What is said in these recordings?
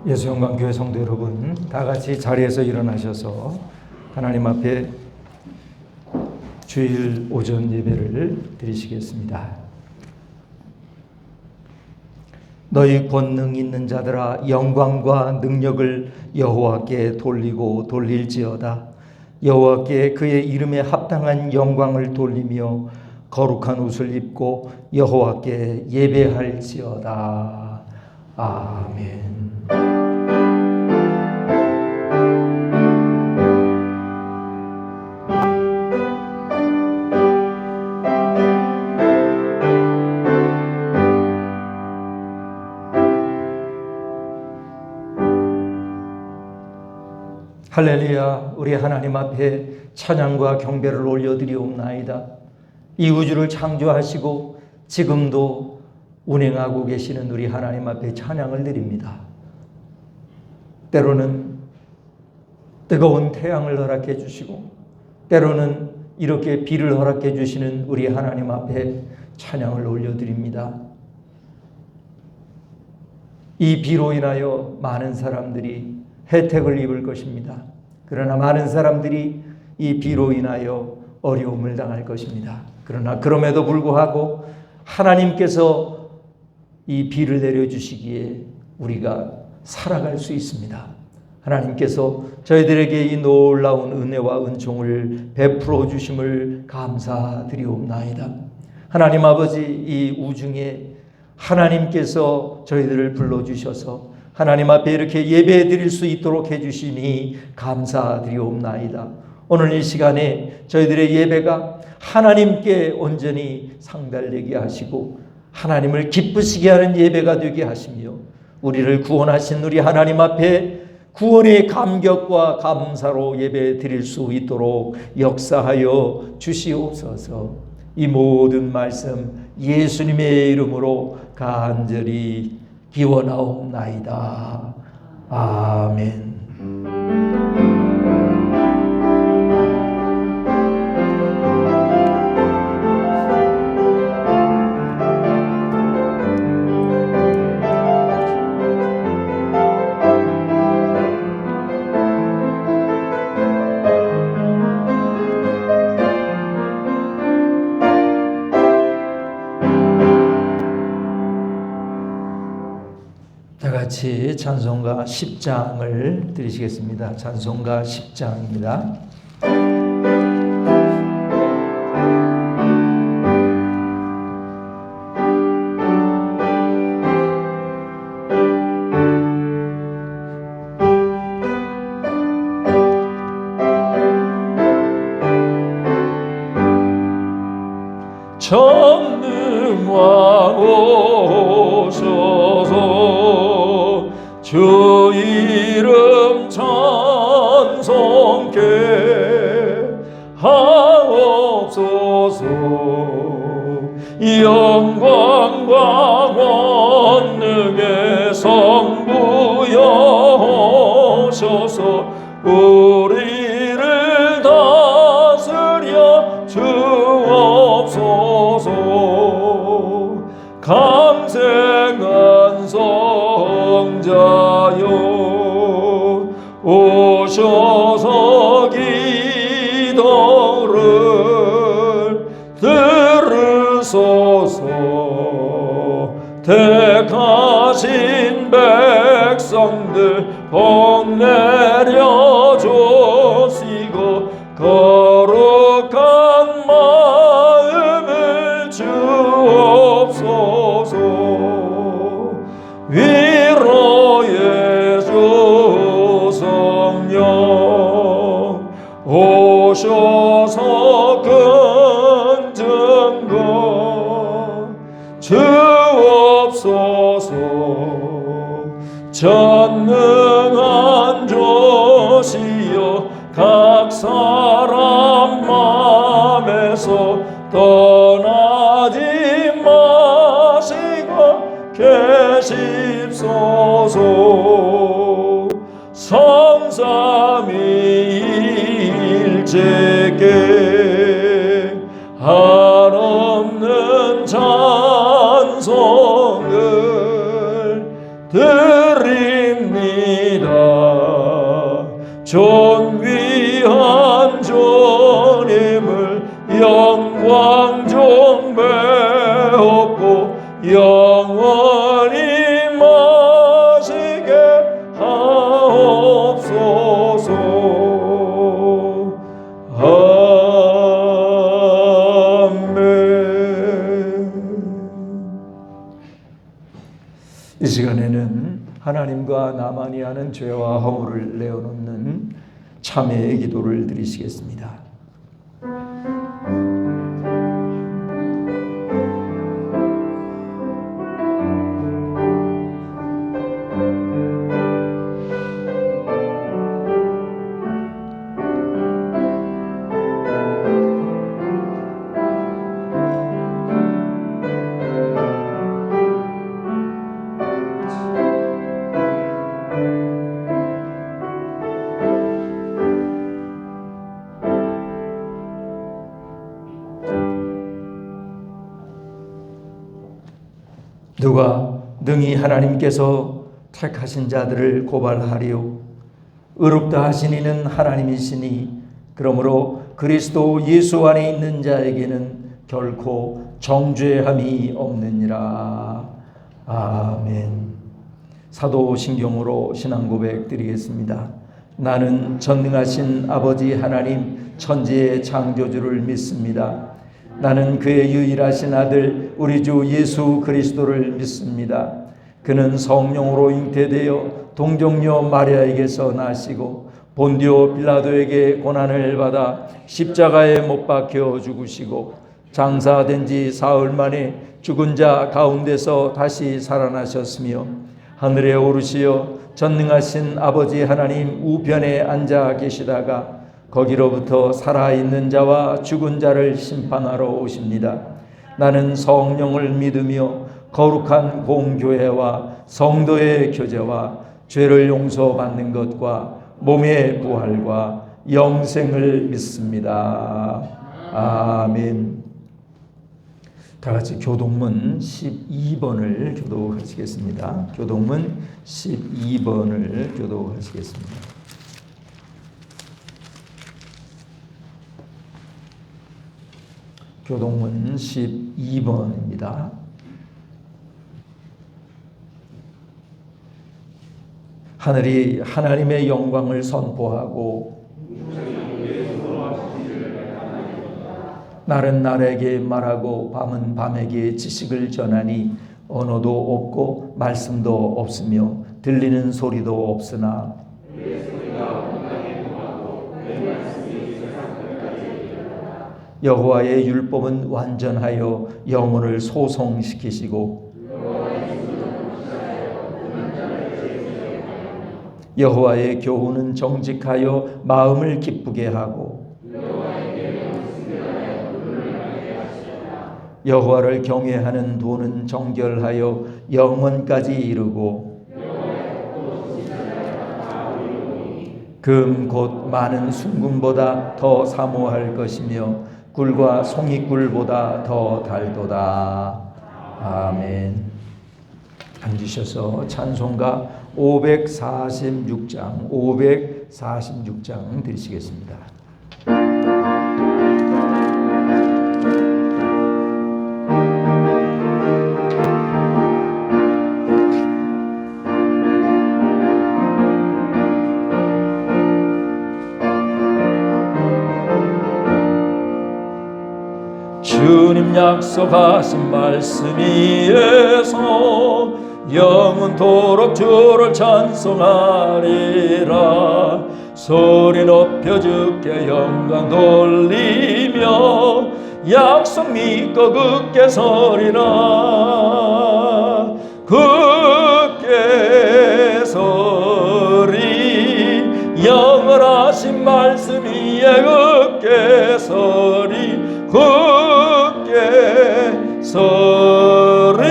예수영광교회 성도 여러분, 다 같이 자리에서 일어나셔서 하나님 앞에 주일 오전 예배를 드리시겠습니다. 너희 권능 있는 자들아, 영광과 능력을 여호와께 돌리고 돌릴지어다. 여호와께 그의 이름에 합당한 영광을 돌리며 거룩한 옷을 입고 여호와께 예배할지어다. 아멘. 할렐루야. 우리 하나님 앞에 찬양과 경배를 올려드리옵나이다. 이 우주를 창조하시고 지금도 운행하고 계시는 우리 하나님 앞에 찬양을 드립니다. 때로는 뜨거운 태양을 허락해 주시고 때로는 이렇게 비를 허락해 주시는 우리 하나님 앞에 찬양을 올려드립니다. 이 비로 인하여 많은 사람들이 혜택을 입을 것입니다. 그러나 많은 사람들이 이 비로 인하여 어려움을 당할 것입니다. 그러나 그럼에도 불구하고 하나님께서 이 비를 내려주시기에 우리가 살아갈 수 있습니다. 하나님께서 저희들에게 이 놀라운 은혜와 은총을 베풀어 주심을 감사드리옵나이다. 하나님 아버지, 이 우중에 하나님께서 저희들을 불러주셔서 하나님 앞에 이렇게 예배 드릴 수 있도록 해주시니 감사드리옵나이다. 오늘 이 시간에 저희들의 예배가 하나님께 온전히 상달되게 하시고 하나님을 기쁘시게 하는 예배가 되게 하시며 우리를 구원하신 우리 하나님 앞에 구원의 감격과 감사로 예배 드릴 수 있도록 역사하여 주시옵소서. 이 모든 말씀 예수님의 이름으로 간절히 기원하옵나이다. 아멘. 같이 찬송가 10장을 드리시겠습니다. 찬송가 10장입니다. 전능왕 오셔서 주 이름 찬송케 하옵소서. 영광과 권능의 성부여셔서 우리를 다스려 주옵소서. 강생한 성자여 오셔서 기도를 들으소서. 택하신 백성들 복 내려주시고 거룩한 마음을 주옵소서. 위로의 주 성령 오셔서 큰 증거 주옵소서. 전능한 주시여 각 사람 맘에서 떠나지 마시고 계십소서. 성삼위일체께 한없는 찬송을 드립니다. 존귀한 주님을 영광 종배하고 영원히 마시게 하옵소서. 아멘. 이 시간에는 하나님과 나만이 하는 죄와 허물을 내어놓는 참회의 기도를 드리시겠습니다. 누가 능히 하나님께서 택하신 자들을 고발하리요? 의롭다 하신 이는 하나님이시니 그러므로 그리스도 예수 안에 있는 자에게는 결코 정죄함이 없느니라. 아멘. 사도신경으로 신앙 고백 드리겠습니다. 나는 전능하신 아버지 하나님 천지의 창조주를 믿습니다. 나는 그의 유일하신 아들 우리 주 예수 그리스도를 믿습니다. 그는 성령으로 잉태되어 동정녀 마리아에게서 나시고 본디오 빌라도에게 고난을 받아 십자가에 못 박혀 죽으시고 장사된 지 사흘 만에 죽은 자 가운데서 다시 살아나셨으며 하늘에 오르시어 전능하신 아버지 하나님 우편에 앉아 계시다가 거기로부터 살아있는 자와 죽은 자를 심판하러 오십니다. 나는 성령을 믿으며 거룩한 공교회와 성도의 교제와 죄를 용서받는 것과 몸의 부활과 영생을 믿습니다. 아멘. 다 같이 교동문 12번을 교독하시겠습니다. 교동문 12번을 교독하시겠습니다. 교동문 12번입니다. 하늘이 하나님의 영광을 선포하고 날은 날에게 말하고 밤은 밤에게 지식을 전하니 언어도 없고 말씀도 없으며 들리는 소리도 없으나 여호와의 율법은 완전하여 영혼을 소성시키시고 여호와의 교훈은 정직하여 마음을 기쁘게 하고 여호와를 경외하는 도는 정결하여 영원까지 이르고 금 곧 많은 순금보다 더 사모할 것이며 꿀과 송이꿀보다 더 달도다. 아멘. 앉으셔서 찬송가 546장 드리시겠습니다. 주님 약속하신 말씀 위에서 영원토록 주를 찬송하리라. 소리 높여 주께 영광 돌리며 약속 믿고 굳게 서리라. 굳게 서리 영원하신 말씀 위에 굳게 서리. 굳게 서리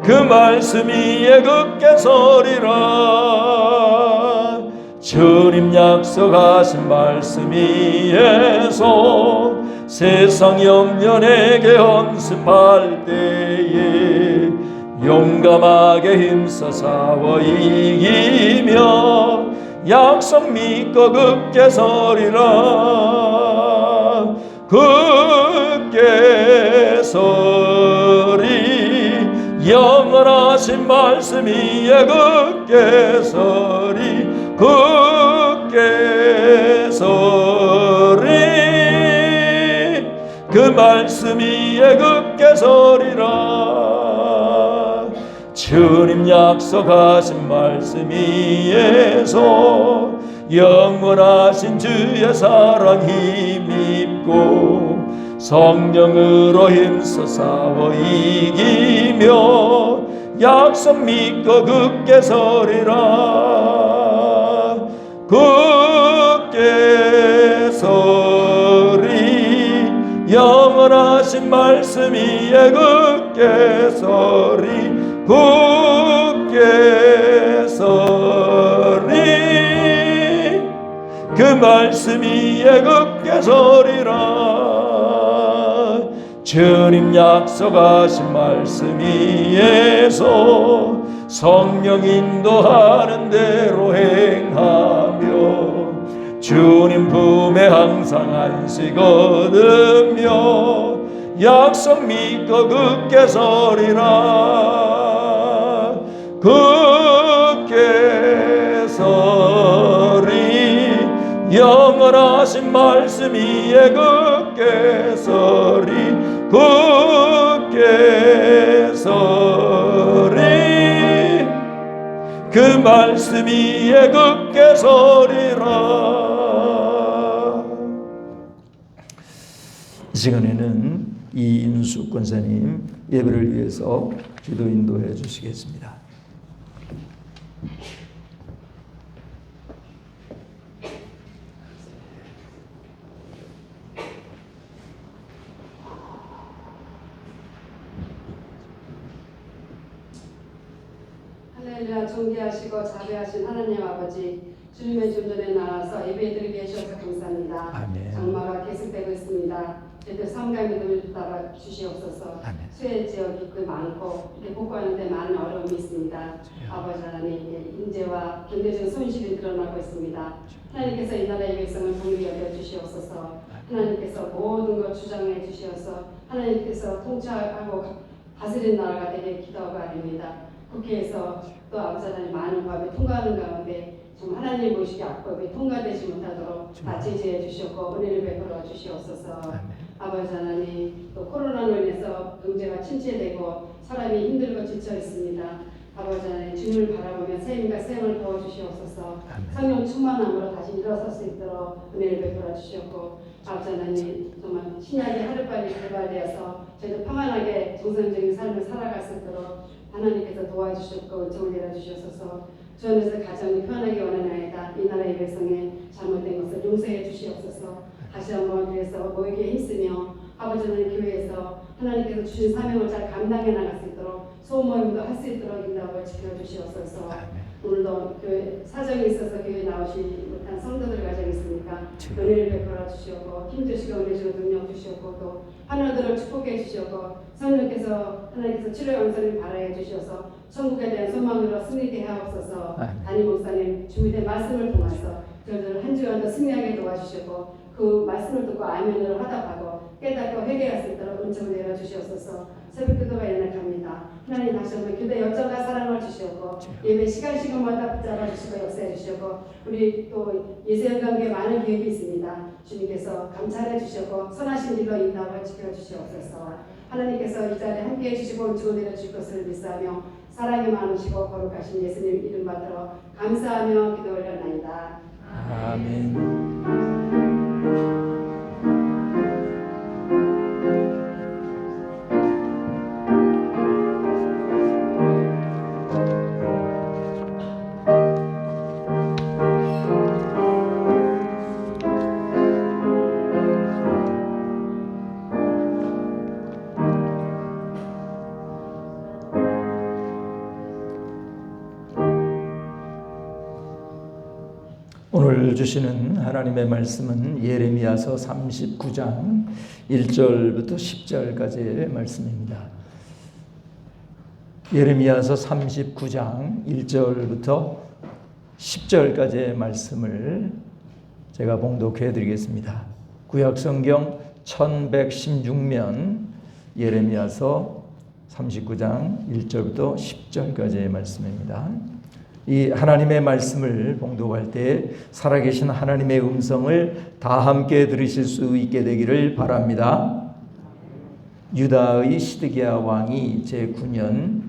그 말씀 위에 굳게 서리라. 주님 약속하신 말씀 위에서 세상 영년에게 헌습할 때에 용감하게 힘써 싸워 이기며 약속 믿고 굳게 서리라. 굳게 서리 영원하신 말씀 위에 굳게 서리. 굳게 서리 그 말씀 위에 굳게 서리라. 주님 약속하신 말씀 위에서 영원하신 주의 사랑 힘입고 성령으로 힘써 싸워 이기며 약속 믿고 굳게 서리라. 굳게 서리 영원하신 말씀 위에 굳게 서리. 굳게 서리 그 말씀 위에 굳게 서리라. 주님 약속하신 말씀 위에서 성령 인도하는 대로 행하며 주님 품에 항상 안식 얻으며 약속 믿고 굳게 서리라. 굳게 서리 영원하신 말씀 위에 굳게 서리. 굳게 서리 그 말씀 위에 굳게 서리라. 이 시간에는 이인숙 권사님 예배를 위해서 기도 인도해 주시겠습니다. 할렐루야. 존귀하시고 자비하신 하나님 아버지, 주님의 존전에 나와서 예배드리게 해주셔서 감사합니다. 아멘. 장마가 계속되고 있습니다. 저희들 삼가 믿음을 따라 주시옵소서. 아멘. 수해 지역이 그 많고 이렇게 복구하는데 많은 어려움이 있습니다. 아버지 하나님, 인재와 경제적 손실이 늘어나고 있습니다. 하나님께서 이 나라의 백성을 복리 여겨 주시옵소서. 하나님께서 모든 것 주장해 주시어서 하나님께서 통치하고 다스리는 나라가 되게 기도하고 아닙니다. 국회에서 또 아버지 하나님 많은 법이 통과하는 가운데 좀 하나님 모시기 악법이 통과되지 못하도록 다 제지해 주시옵고 은혜를 베풀어 주시옵소서. 아버지 하나님, 또 코로나로 인해서 경제가 침체되고 사람이 힘들고 지쳐 있습니다. 아버지 하나님, 주님을 바라보며 샘과 샘을 부어주시옵소서. 성령 충만함으로 다시 일어설 수 있도록 은혜를 베풀어 주시옵고, 아버지 하나님, 정말 신약이 하루빨리 개발되어서 저희도 평안하게 정상적인 삶을 살아갈 수 있도록 하나님께서 도와주시옵고 은총을 내려주시옵소서. 주 안에서 가정이 편하게 원하나이다. 이 나라의 백성의 잘못된 것을 용서해 주시옵소서. 다시 한번 그래서 모이게 힘쓰며 아버지 하나님 교회에서 하나님께서 주신 사명을 잘 감당해 나갈 수 있도록 소모임도 할 수 있도록 인도하고 지켜주시옵소서. 오늘도 교회 사정이 있어서 교회에 나오지 못한 성도들 가정이 있으니까 은혜를 베풀어 주시옵고 힘주시고 은혜 주시고 능력 주시옵고 또 하나들을 축복해 주시옵고 성령께서 하나님께서 치료 영선을 바라해 주시어서 천국에 대한 소망으로 승리케 하옵소서. 담임 목사님 준비된 말씀을 통해서 저희들 한 주간도 승리하게 도와주시고 그 말씀을 듣고 아멘으로 화답하고 깨닫고 회개할 수 있도록 은총을 내려주시옵소서. 새벽 기도가 연락합니다. 하나님 다시 한번 교대 열정과 사랑을 주시옵고 예배 시간마다 붙잡아 주시고 역사해 주시옵고 우리 또 예수의 관계에 많은 계획이 있습니다. 주님께서 감찰해 주시옵고 선하신 길로 인도하고 지켜주시옵소서. 하나님께서 이 자리에 함께해 주시고 은총을 내려주실 것을 믿사하며 사랑이 많으시고 거룩하신 예수님 이름 받들어 감사하며 기도 올려나이다. 아멘. 오늘 주시는 하나님의 말씀은 예레미야서 39장 1절부터 10절까지의 말씀입니다. 예레미야서 39장 1절부터 10절까지의 말씀을 제가 봉독해 드리겠습니다. 구약성경 1116면 예레미야서 39장 1절부터 10절까지의 말씀입니다. 이 하나님의 말씀을 봉독할 때 살아계신 하나님의 음성을 다 함께 들으실 수 있게 되기를 바랍니다. 유다의 시드기야 왕이 제9년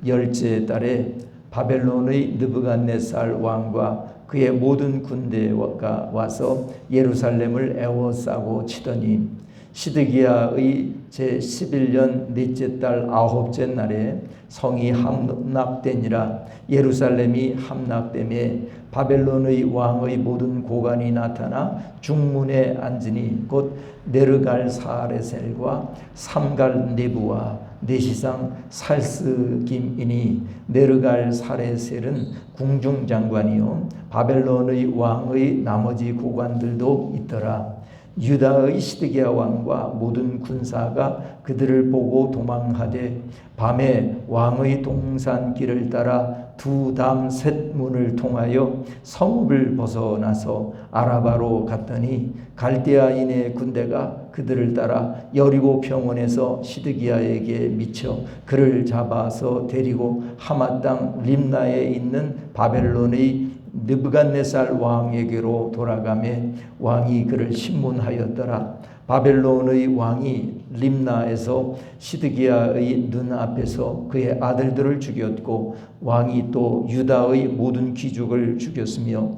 10째 달에 바벨론의 느부갓네살 왕과 그의 모든 군대가 와서 예루살렘을 에워싸고 치더니 시드기야의 제11년 넷째 달 9째 날에 성이 함락되니라. 예루살렘이 함락되매 바벨론의 왕의 모든 고관이 나타나 중문에 앉으니 곧 네르갈사레셀과 삼갈네부와 내시상 살스김이니 네르갈사레셀은 궁중장관이요 바벨론의 왕의 나머지 고관들도 있더라. 유다의 시드기야 왕과 모든 군사가 그들을 보고 도망하되 밤에 왕의 동산길을 따라 두 담 셋 문을 통하여 성읍을 벗어나서 아라바로 갔더니 갈대아인의 군대가 그들을 따라 여리고 평원에서 시드기야에게 미쳐 그를 잡아서 데리고 하맛 땅 림나에 있는 바벨론의 느부갓네살 왕에게로 돌아가매 왕이 그를 신문하였더라. 바벨론의 왕이 림나에서 시드기야의 눈앞에서 그의 아들들을 죽였고 왕이 또 유다의 모든 귀족을 죽였으며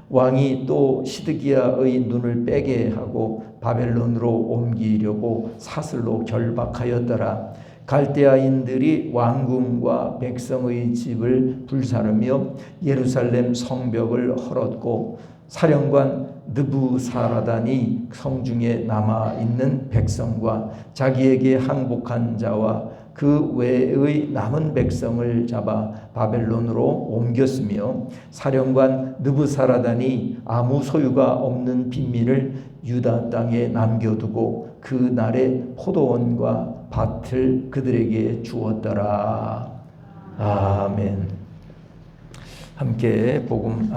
왕이 또 시드기야의 눈을 빼게 하고 바벨론으로 옮기려고 사슬로 결박하였더라. 갈대아인들이 왕궁과 백성의 집을 불사르며 예루살렘 성벽을 헐었고 사령관 느부사라단이 성중에 남아있는 백성과 자기에게 항복한 자와 그 외의 남은 백성을 잡아 바벨론으로 옮겼으며 사령관 느부사라단이 아무 소유가 없는 빈민을 유다 땅에 남겨두고 그 날에 포도원과 밭을 그들에게 주었더라. 아멘. 함께 복음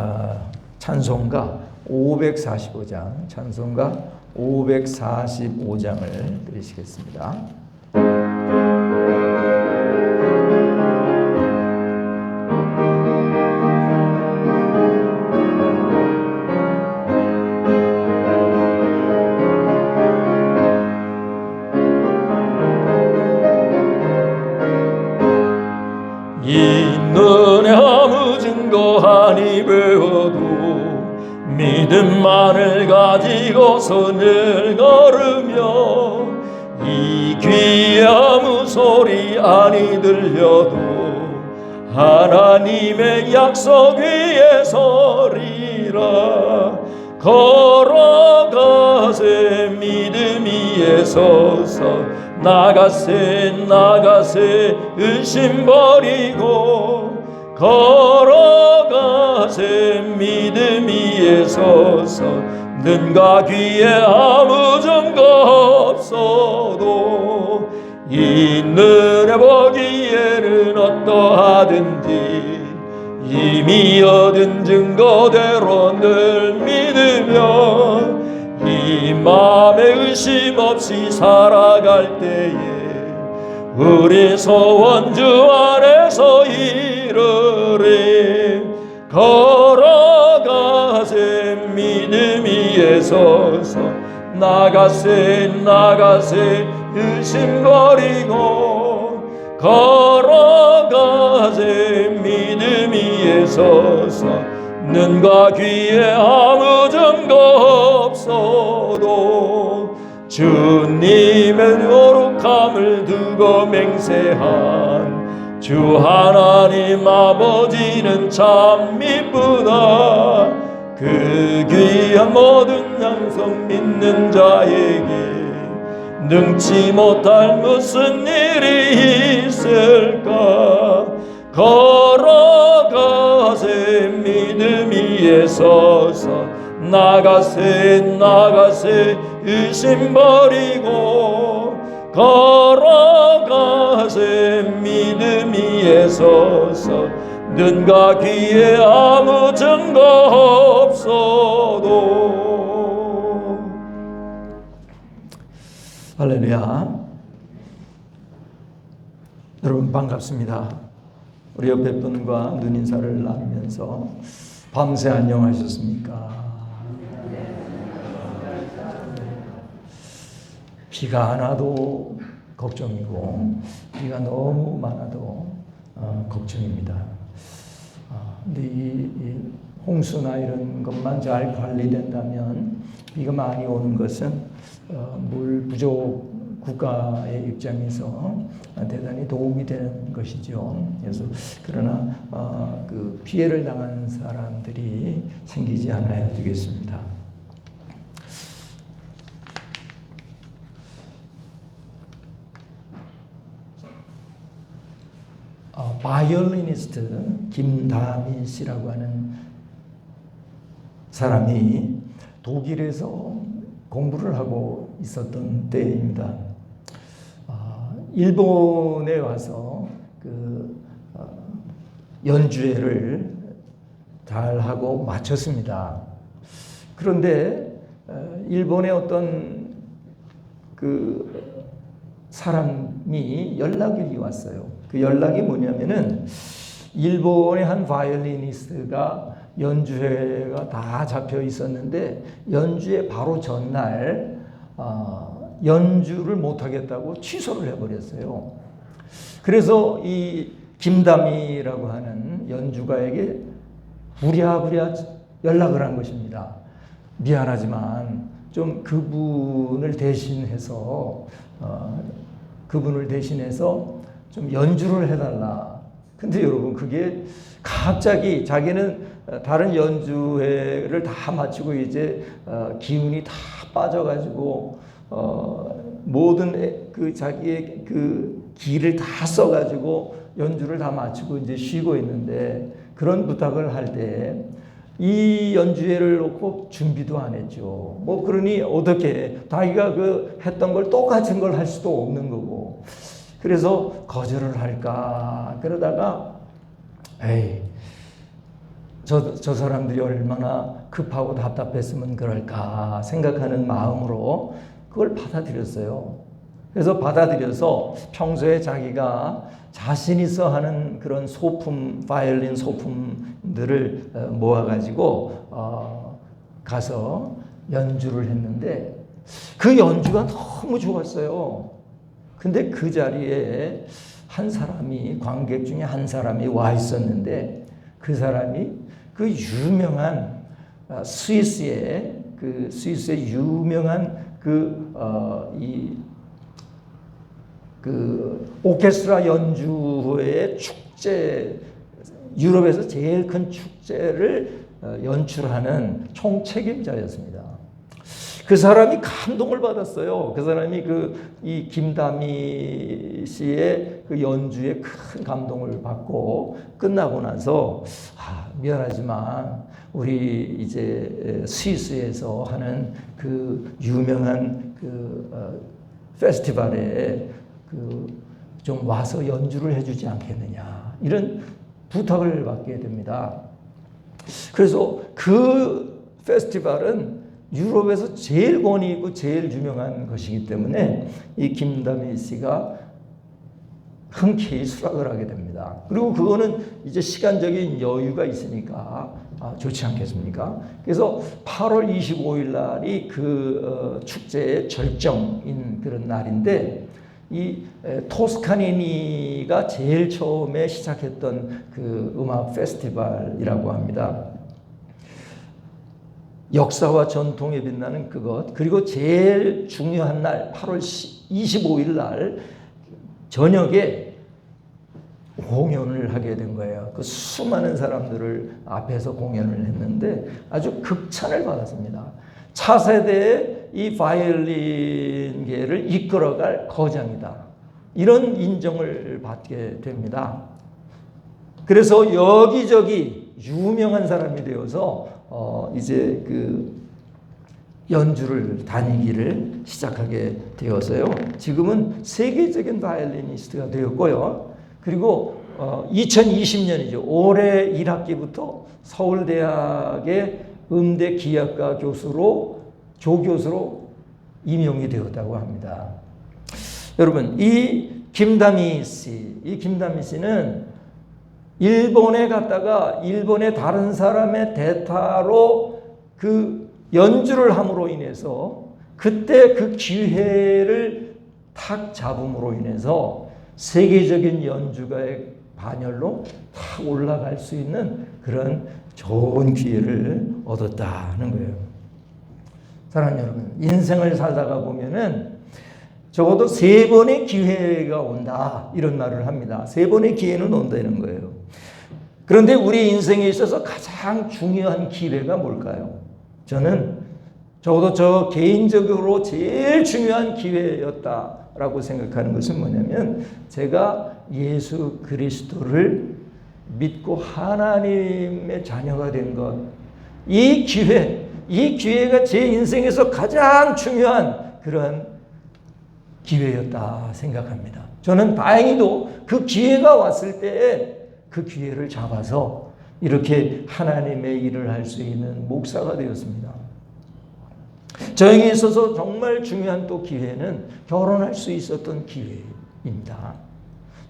찬송가 545장 찬송가 545장을 드리시겠습니다. 있는 아무 증거하니 배워도 믿음만을 가지고 선을 걸으며 이 귀에 아무 소리 아니 들려도 하나님의 약속 위에 서리라. 걸어가세 믿음 위에 서서 나가세 의심 버리고 걸어가세 믿음 위에 서서 눈과 귀에 아무 증거 없어도 있는 보기에는 어떠하든지 이미 얻은 증거대로 늘 믿으며 이 맘에 의심 없이 살아갈 때에 우리 소원 주 안에서 이루리. 걸어가세 믿음 위에 서서 나가세 의심 버리고 걸어가세 믿음 위에 서서 눈과 귀에 아무 증거 없어도 주님의 거룩함을 두고 맹세한 주 하나님 아버지는 참 미쁘다. 그 귀한 모든 양성 믿는 자에게 능치 못할 무슨 일이 있을까. 걸어가세 믿음 위에 서서 나가세 의심 버리고 걸어가세 믿음 위에 서서 눈과 귀에 아무 증거 없어도. 할렐루야. 여러분 반갑습니다. 우리 옆에 분과 눈인사를 나누면서 밤새 안녕하셨습니까? 비가 안 와도 걱정이고 비가 너무 많아도 걱정입니다. 근데 이 홍수나 이런 것만 잘 관리된다면 비가 많이 오는 것은 물 부족 국가의 입장에서 대단히 도움이 되는 것이죠. 그래서 그러나 그 피해를 당한 사람들이 생기지 않아야 되겠습니다. 바이올리니스트 김다민 씨라고 하는 사람이 독일에서 공부를 하고 있었던 때입니다. 일본에 와서 그 연주회를 잘 하고 마쳤습니다. 그런데 일본의 어떤 그 사람이 연락이 왔어요. 그 연락이 뭐냐면은 일본의 한 바이올리니스트가 연주회가 다 잡혀 있었는데 연주회 바로 전날 연주를 못하겠다고 취소를 해버렸어요. 그래서 이 김다미라고 하는 연주가에게 부랴부랴 연락을 한 것입니다. 미안하지만 좀 그분을 대신해서 좀 연주를 해달라. 근데 여러분 그게 갑자기 자기는 다른 연주회를 다 마치고 이제 기운이 다 빠져가지고 모든 그 자기의 그 기를 다 써가지고 연주를 다 마치고 이제 쉬고 있는데 그런 부탁을 할 때 이 연주회를 놓고 준비도 안 했죠. 뭐 그러니 어떻게 자기가 그 했던 걸 똑같은 걸 할 수도 없는 거고. 그래서 거절을 할까 그러다가 에이 저 사람들이 얼마나 급하고 답답했으면 그럴까 생각하는 마음으로 그걸 받아들였어요. 그래서 받아들여서 평소에 자기가 자신 있어 하는 그런 소품, 바이올린 소품들을 모아가지고 가서 연주를 했는데 그 연주가 너무 좋았어요. 근데 그 자리에 한 사람이, 관객 중에 한 사람이 와 있었는데 그 사람이 그 유명한 스위스의 유명한 오케스트라 연주회의 축제, 유럽에서 제일 큰 축제를 연출하는 총책임자였습니다. 그 사람이 감동을 받았어요. 그 사람이 이 김다미 씨의 그 연주에 큰 감동을 받고 끝나고 나서 미안하지만 우리 이제 스위스에서 하는 그 유명한 페스티벌에 좀 와서 연주를 해주지 않겠느냐 이런 부탁을 받게 됩니다. 그래서 그 페스티벌은 유럽에서 제일 권위 있고 제일 유명한 것이기 때문에 이 김다미 씨가 흔쾌히 수락을 하게 됩니다. 그리고 그거는 이제 시간적인 여유가 있으니까 좋지 않겠습니까? 그래서 8월 25일 날이 그 축제의 절정인 그런 날인데 이 토스카니니가 제일 처음에 시작했던 그 음악 페스티벌이라고 합니다. 역사와 전통에 빛나는 그것, 그리고 제일 중요한 날 8월 25일 날 저녁에 공연을 하게 된 거예요. 그 수많은 사람들을 앞에서 공연을 했는데 아주 극찬을 받았습니다. 차세대의 이 바이올린계를 이끌어갈 거장이다. 이런 인정을 받게 됩니다. 그래서 여기저기 유명한 사람이 되어서 이제 그 연주를 다니기를 시작하게 되었어요. 지금은 세계적인 바이올리니스트가 되었고요. 그리고 2020년이죠. 올해 1학기부터 서울대학의 음대 기약과 조교수로 임용이 되었다고 합니다. 여러분, 이 김다미 씨는 일본에 갔다가 일본의 다른 사람의 대타로 그 연주를 함으로 인해서 그때 그 기회를 탁 잡음으로 인해서 세계적인 연주가의 반열로 탁 올라갈 수 있는 그런 좋은 기회를 얻었다는 거예요. 사랑하는 여러분, 인생을 살다가 보면은 적어도 3번의 기회가 온다, 이런 말을 합니다. 3번의 기회는 온다는 거예요. 그런데 우리 인생에 있어서 가장 중요한 기회가 뭘까요? 저는 적어도 저 개인적으로 제일 중요한 기회였다라고 생각하는 것은 뭐냐면, 제가 예수 그리스도를 믿고 하나님의 자녀가 된 것, 이 기회가 제 인생에서 가장 중요한 그런 기회였다 생각합니다. 저는 다행히도 그 기회가 왔을 때에 그 기회를 잡아서 이렇게 하나님의 일을 할 수 있는 목사가 되었습니다. 저에게 있어서 정말 중요한 또 기회는 결혼할 수 있었던 기회입니다.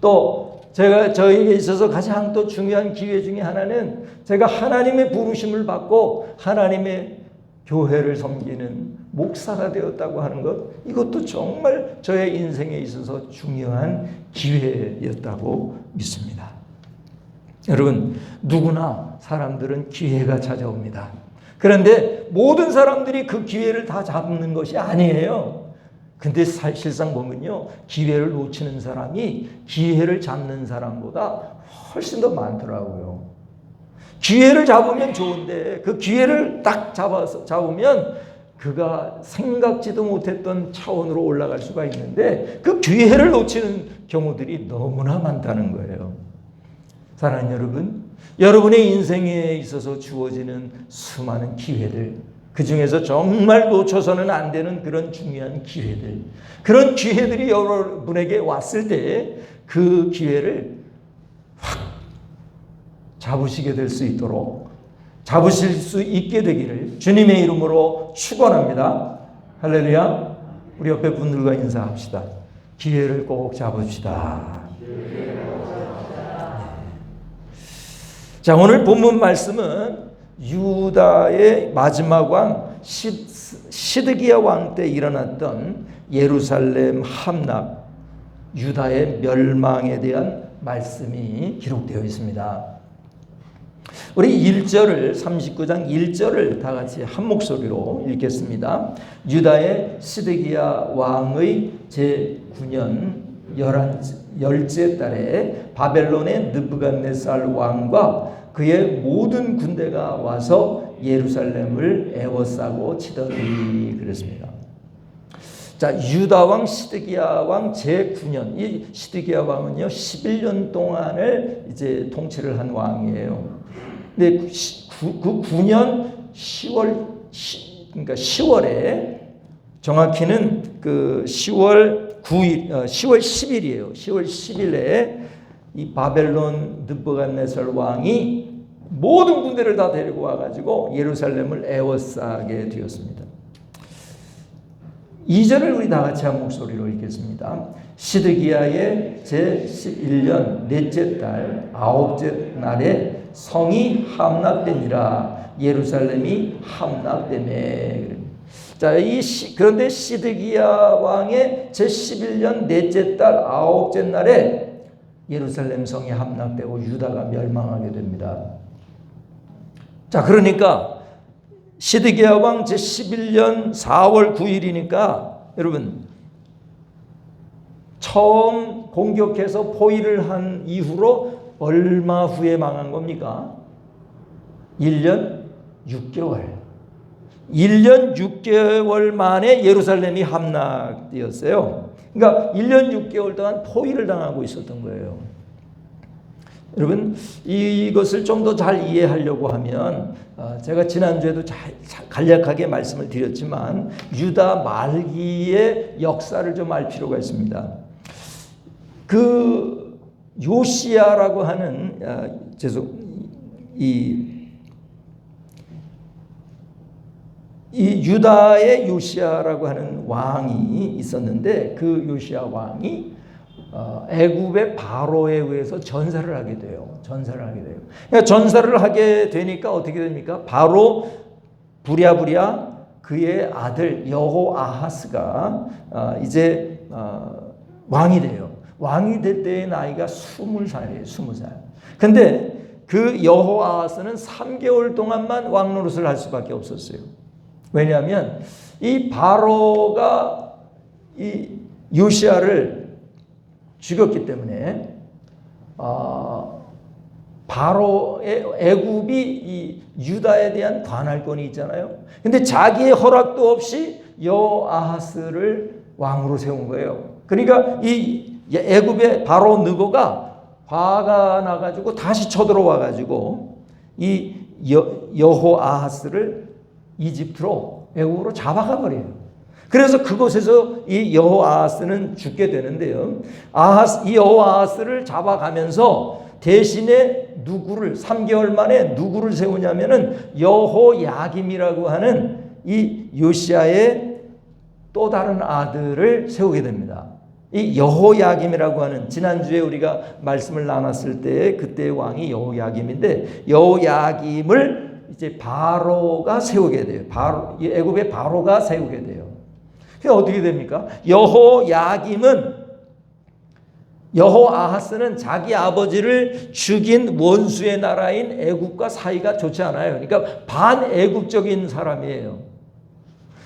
또 저에게 있어서 가장 또 중요한 기회 중에 하나는 제가 하나님의 부르심을 받고 하나님의 교회를 섬기는 목사가 되었다고 하는 것, 이것도 정말 저의 인생에 있어서 중요한 기회였다고 믿습니다. 여러분, 누구나 사람들은 기회가 찾아옵니다. 그런데 모든 사람들이 그 기회를 다 잡는 것이 아니에요. 근데 사실상 보면요, 기회를 놓치는 사람이 기회를 잡는 사람보다 훨씬 더 많더라고요. 기회를 잡으면 좋은데 그 기회를 딱 잡으면 그가 생각지도 못했던 차원으로 올라갈 수가 있는데 그 기회를 놓치는 경우들이 너무나 많다는 거예요. 사랑하는 여러분, 여러분의 인생에 있어서 주어지는 수많은 기회들, 그 중에서 정말 놓쳐서는 안 되는 그런 중요한 기회들, 그런 기회들이 여러분에게 왔을 때 그 기회를 확 잡으시게 될 수 있도록, 잡으실 수 있게 되기를 주님의 이름으로 축원합니다. 할렐루야. 우리 옆에 분들과 인사합시다. 기회를 꼭 잡읍시다. 자, 오늘 본문 말씀은 유다의 마지막 왕 시드기야 왕 때 일어났던 예루살렘 함락, 유다의 멸망에 대한 말씀이 기록되어 있습니다. 우리 1절을, 39장 1절을 다 같이 한 목소리로 읽겠습니다. 유다의 시드기야 왕의 제9년 10째 달에 바벨론의 느부갓네살 왕과 그의 모든 군대가 와서 예루살렘을 에워싸고 치더니 그랬습니다. 자, 유다 왕 시드기야 왕 제9년, 이 시드기야 왕은요 11년 동안을 이제 통치를 한 왕이에요. 근데 그 9년 10월에 정확히는 그 10월 10일이에요. 10월 10일에 이 바벨론 느부갓네살 왕이 모든 군대를 다 데리고 와가지고 예루살렘을 에워싸게 되었습니다. 2절을 우리 다 같이 한 목소리로 읽겠습니다. 시드기야의 제11년 넷째 달 9째 날에 성이 함락되니라. 예루살렘이 함락되네. 자, 그런데 시드기야 왕의 제11년 넷째 달 9째 날에 예루살렘 성이 함락되고 유다가 멸망하게 됩니다. 자, 그러니까 시드기야 왕 제11년 4월 9일이니까 여러분, 처음 공격해서 포위를 한 이후로 얼마 후에 망한 겁니까? 1년 6개월. 1년 6개월 만에 예루살렘이 함락되었어요. 그러니까 1년 6개월 동안 포위를 당하고 있었던 거예요. 여러분, 이것을 좀 더 잘 이해하려고 하면 제가 지난주에도 간략하게 말씀을 드렸지만 유다 말기의 역사를 좀 알 필요가 있습니다. 그 요시야라고 하는 이 유다의 요시야라고 하는 왕이 있었는데 그 요시야 왕이 애굽의 바로에 의해서 전사를 하게 돼요. 그러니까 전사를 하게 되니까 어떻게 됩니까? 바로 부랴부랴 그의 아들 여호아하스가 이제 왕이 돼요. 왕이 될 때의 나이가 20살이에요. 20살. 근데 그 여호아하스는 3개월 동안만 왕 노릇을 할 수밖에 없었어요. 왜냐하면 이 바로가 이 요시야를 죽였기 때문에 바로의 애굽이 이 유다에 대한 관할권이 있잖아요. 근데 자기의 허락도 없이 여호아하스를 왕으로 세운 거예요. 그러니까 이 애굽의 바로 느고가 화가 나가지고 다시 쳐들어와가지고 이 여호아하스를 이집트로 애굽으로 잡아가 버려요. 그래서 그곳에서 이 여호아하스는 죽게 되는데요. 이 여호아하스를 잡아가면서 대신에 누구를 3개월 만에 누구를 세우냐면은 여호야김이라고 하는 이 요시야의 또 다른 아들을 세우게 됩니다. 이 여호야김이라고 하는 지난주에 우리가 말씀을 나눴을 때 그때의 왕이 여호야김인데 여호야김을 이제 바로가 세우게 돼요. 애굽의 바로가 세우게 돼요. 그게 어떻게 됩니까? 여호아하스는 자기 아버지를 죽인 원수의 나라인 애굽과 사이가 좋지 않아요. 그러니까 반애굽적인 사람이에요.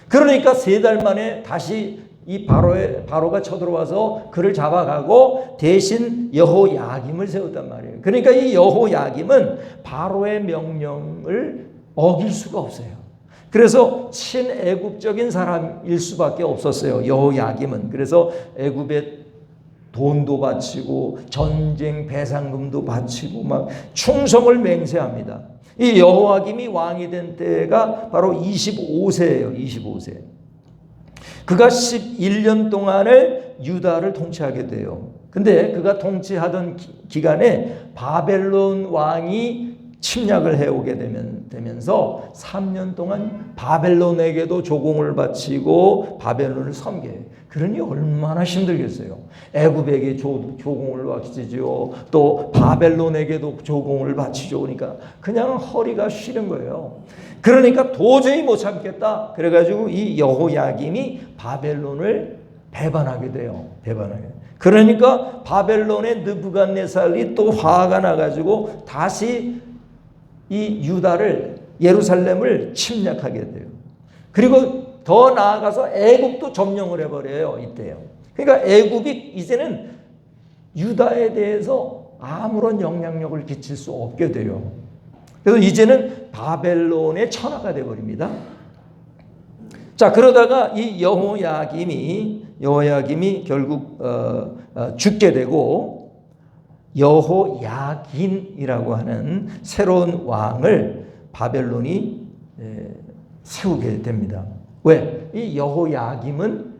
그러니까 3달 만에 다시 이 바로가 쳐들어와서 그를 잡아가고 대신 여호야김을 세웠단 말이에요. 그러니까 이 여호야김은 바로의 명령을 어길 수가 없어요. 그래서 친애굽적인 사람일 수밖에 없었어요. 여호야김은. 그래서 애굽에 돈도 바치고 전쟁 배상금도 바치고 막 충성을 맹세합니다. 이 여호야김이 왕이 된 때가 바로 25세예요. 25세. 그가 11년 동안을 유다를 통치하게 돼요. 근데 그가 통치하던 기간에 바벨론 왕이 침략을 해오게 되면서 3년 동안 바벨론에게도 조공을 바치고 바벨론을 섬겨요. 그러니 얼마나 힘들겠어요. 애굽에게 조공을 바치지요. 또 바벨론에게도 조공을 바치죠. 그러니까 그냥 허리가 쉬는 거예요. 그러니까 도저히 못 참겠다. 그래가지고 이 여호야김이 바벨론을 배반하게 돼요. 그러니까 바벨론의 느부갓네살이 또 화가 나가지고 다시 이 유다를 예루살렘을 침략하게 돼요. 그리고 더 나아가서 애굽도 점령을 해버려요. 이때요. 그러니까 애굽이 이제는 유다에 대해서 아무런 영향력을 끼칠 수 없게 돼요. 그래서 이제는 바벨론의 천하가 되어버립니다. 자, 그러다가 이 여호야김이 결국 죽게 되고 여호야긴이라고 하는 새로운 왕을 바벨론이 세우게 됩니다. 왜? 이 여호야김은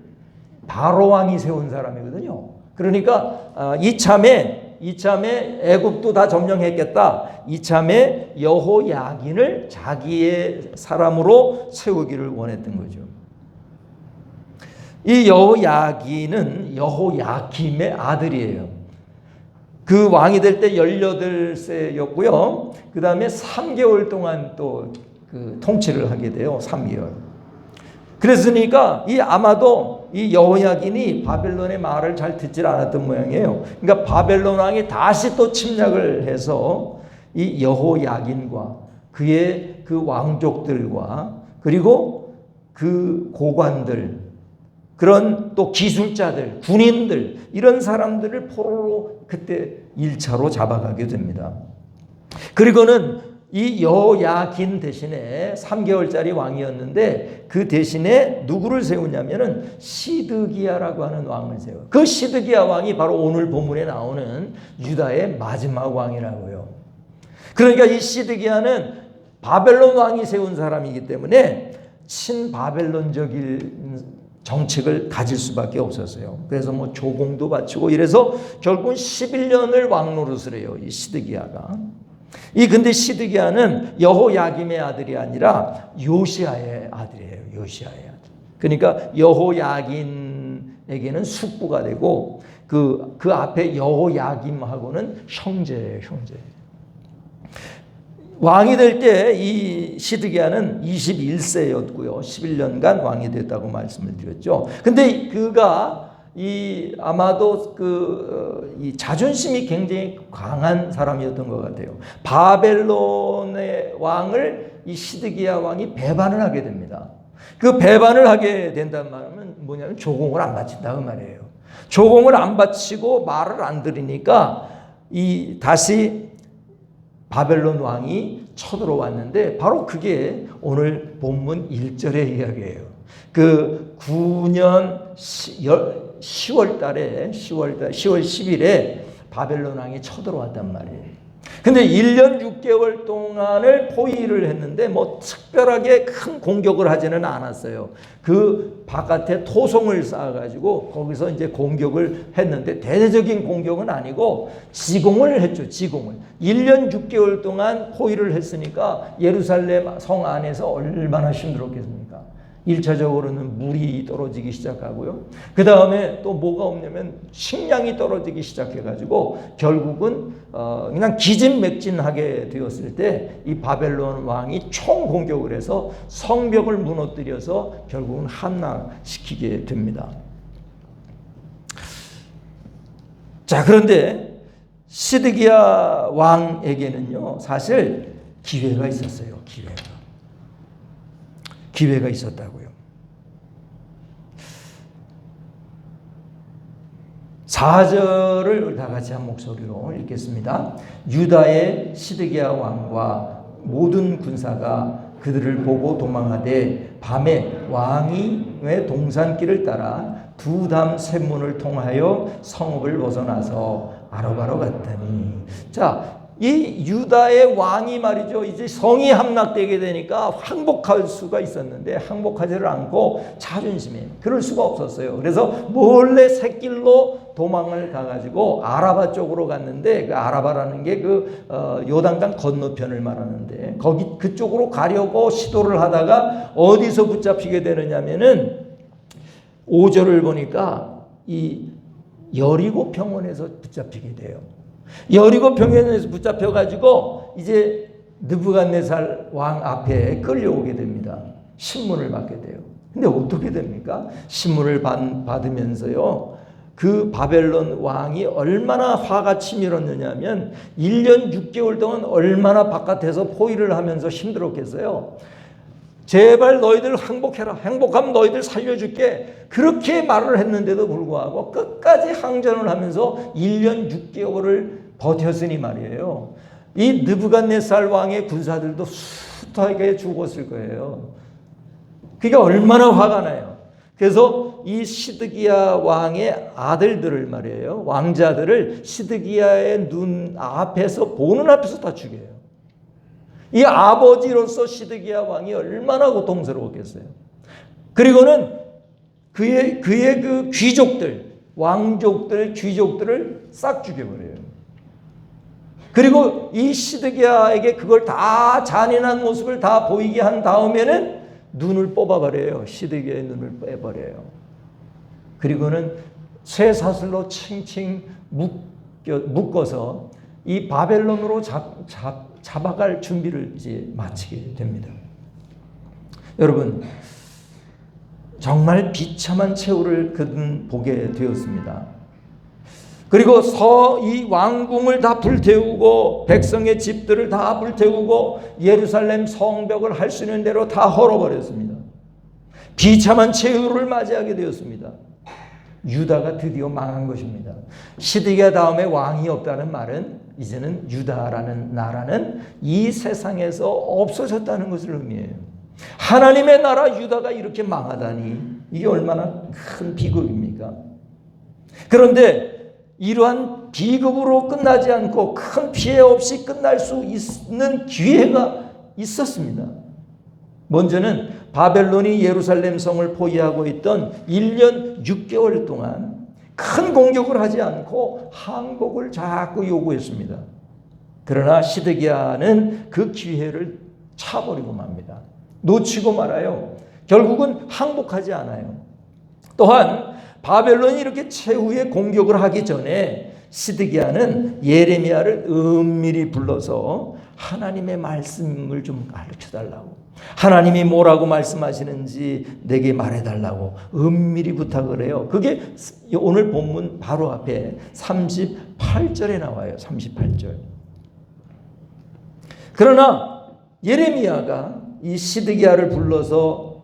바로 왕이 세운 사람이거든요. 그러니까 이참에 애굽도 다 점령했겠다. 이참에 여호야긴을 자기의 사람으로 세우기를 원했던 거죠. 이 여호야긴은 여호야김의 아들이에요. 그 왕이 될 때 18세였고요. 그 다음에 3개월 동안 또 그 통치를 하게 돼요. 3개월. 그랬으니까 아마도 이 여호야긴이 바벨론의 말을 잘 듣질 않았던 모양이에요. 그러니까 바벨론 왕이 다시 또 침략을 해서 이 여호야긴과 그의 그 왕족들과 그리고 그 고관들, 그런 또 기술자들, 군인들, 이런 사람들을 포로로 그때 1차로 잡아가게 됩니다. 그리고는 이 여호야긴 대신에 3개월짜리 왕이었는데 그 대신에 누구를 세우냐면은 시드기야라고 하는 왕을 세워요. 그 시드기야 왕이 바로 오늘 본문에 나오는 유다의 마지막 왕이라고요. 그러니까 이 시드기야는 바벨론 왕이 세운 사람이기 때문에 친바벨론적인 정책을 가질 수밖에 없었어요. 그래서 뭐 조공도 바치고 이래서 결국은 11년을 왕노릇을 해요. 이 시드기야가. 근데 시드기야는 여호야김의 아들이 아니라 요시야의 아들이에요. 요시야의 아들. 그러니까 여호야김에게는 숙부가 되고 그 앞에 여호야김하고는 형제예요. 형제. 왕이 될 때 이 시드기야는 21세였고요. 11년간 왕이 됐다고 말씀을 드렸죠. 근데 그가 아마도 이 자존심이 굉장히 강한 사람이었던 것 같아요. 바벨론의 왕을 이 시드기야 왕이 배반을 하게 됩니다. 그 배반을 하게 된다는 말은 뭐냐면 조공을 안 바친다 그 말이에요. 조공을 안 바치고 말을 안 들으니까 다시 바벨론 왕이 쳐들어왔는데 바로 그게 오늘 본문 1절의 이야기예요. 그 9년 10월 10일에 바벨론 왕이 쳐들어왔단 말이에요. 근데 1년 6개월 동안을 포위를 했는데 뭐 특별하게 큰 공격을 하지는 않았어요. 그 바깥에 토성을 쌓아가지고 거기서 이제 공격을 했는데 대대적인 공격은 아니고 지공을 했죠. 지공을. 1년 6개월 동안 포위를 했으니까 예루살렘 성 안에서 얼마나 힘들었겠습니까? 1차적으로는 물이 떨어지기 시작하고요. 그 다음에 또 뭐가 없냐면 식량이 떨어지기 시작해가지고 결국은 그냥 기진맥진하게 되었을 때 이 바벨론 왕이 총공격을 해서 성벽을 무너뜨려서 결국은 함락시키게 됩니다. 자, 그런데 시드기야 왕에게는요 사실 기회가 있었어요. 기회가 있었다고요. 4절을 다 같이 한 목소리로 읽겠습니다. 유다의 시드기야 왕과 모든 군사가 그들을 보고 도망하되 밤에 왕의 동산길을 따라 두 담 샘문을 통하여 성읍을 벗어나서 아로바로 갔더니, 자, 이 유다의 왕이 말이죠. 이제 성이 함락되게 되니까 항복할 수가 있었는데 항복하지를 않고 자존심에 그럴 수가 없었어요. 그래서 몰래 샛길로 도망을 가가지고 아라바 쪽으로 갔는데 그 아라바라는 게 요단강 건너편을 말하는데 그쪽으로 가려고 시도를 하다가 어디서 붙잡히게 되느냐면은 5절을 보니까 이 여리고 평원에서 붙잡히게 돼요. 여리고 평원에서 붙잡혀가지고 이제 느부갓네살 왕 앞에 끌려오게 됩니다. 신문을 받게 돼요. 근데 어떻게 됩니까? 신문을 받으면서요, 그 바벨론 왕이 얼마나 화가 치밀었느냐면 1년 6개월 동안 얼마나 바깥에서 포위를 하면서 힘들었겠어요. 제발 너희들 항복해라. 항복하면 너희들 살려줄게. 그렇게 말을 했는데도 불구하고 끝까지 항전을 하면서 1년 6개월을 버텼으니 말이에요. 이 느부갓네살 왕의 군사들도 숱하게 죽었을 거예요. 그게 얼마나 화가 나요. 그래서 이 시드기야 왕의 아들들을 말이에요. 왕자들을 시드기야의 눈 앞에서 보는 앞에서 다 죽여요. 이 아버지로서 시드기야 왕이 얼마나 고통스러웠겠어요. 그리고는 그의 그 귀족들, 왕족들, 귀족들을 싹 죽여버려요. 그리고 이 시드기야에게 그걸 다 잔인한 모습을 다 보이게 한 다음에는 눈을 뽑아버려요. 시드기야의 눈을 빼버려요. 그리고는 쇠사슬로 칭칭 묶어서 이 바벨론으로 잡아갈 준비를 이제 마치게 됩니다. 여러분, 정말 비참한 최후를 그는 보게 되었습니다. 그리고 이 왕궁을 다 불태우고 백성의 집들을 다 불태우고 예루살렘 성벽을 할 수 있는 대로 다 헐어버렸습니다. 비참한 최후를 맞이하게 되었습니다. 유다가 드디어 망한 것입니다. 시드기야 다음에 왕이 없다는 말은 이제는 유다라는 나라는 이 세상에서 없어졌다는 것을 의미해요. 하나님의 나라 유다가 이렇게 망하다니 이게 얼마나 큰 비극입니까? 그런데 이러한 비극으로 끝나지 않고 큰 피해 없이 끝날 수 있는 기회가 있었습니다. 먼저는 바벨론이 예루살렘 성을 포위하고 있던 1년 6개월 동안 큰 공격을 하지 않고 항복을 자꾸 요구했습니다. 그러나 시드기야는 그 기회를 차버리고 맙니다. 놓치고 말아요. 결국은 항복하지 않아요. 또한 바벨론이 이렇게 최후의 공격을 하기 전에 시드기야는 예레미야를 은밀히 불러서 하나님의 말씀을 좀 가르쳐달라고, 하나님이 뭐라고 말씀하시는지 내게 말해달라고 은밀히 부탁을 해요. 그게 오늘 본문 바로 앞에 38절에 나와요. 38절. 그러나 예레미야가 이 시드기야를 불러서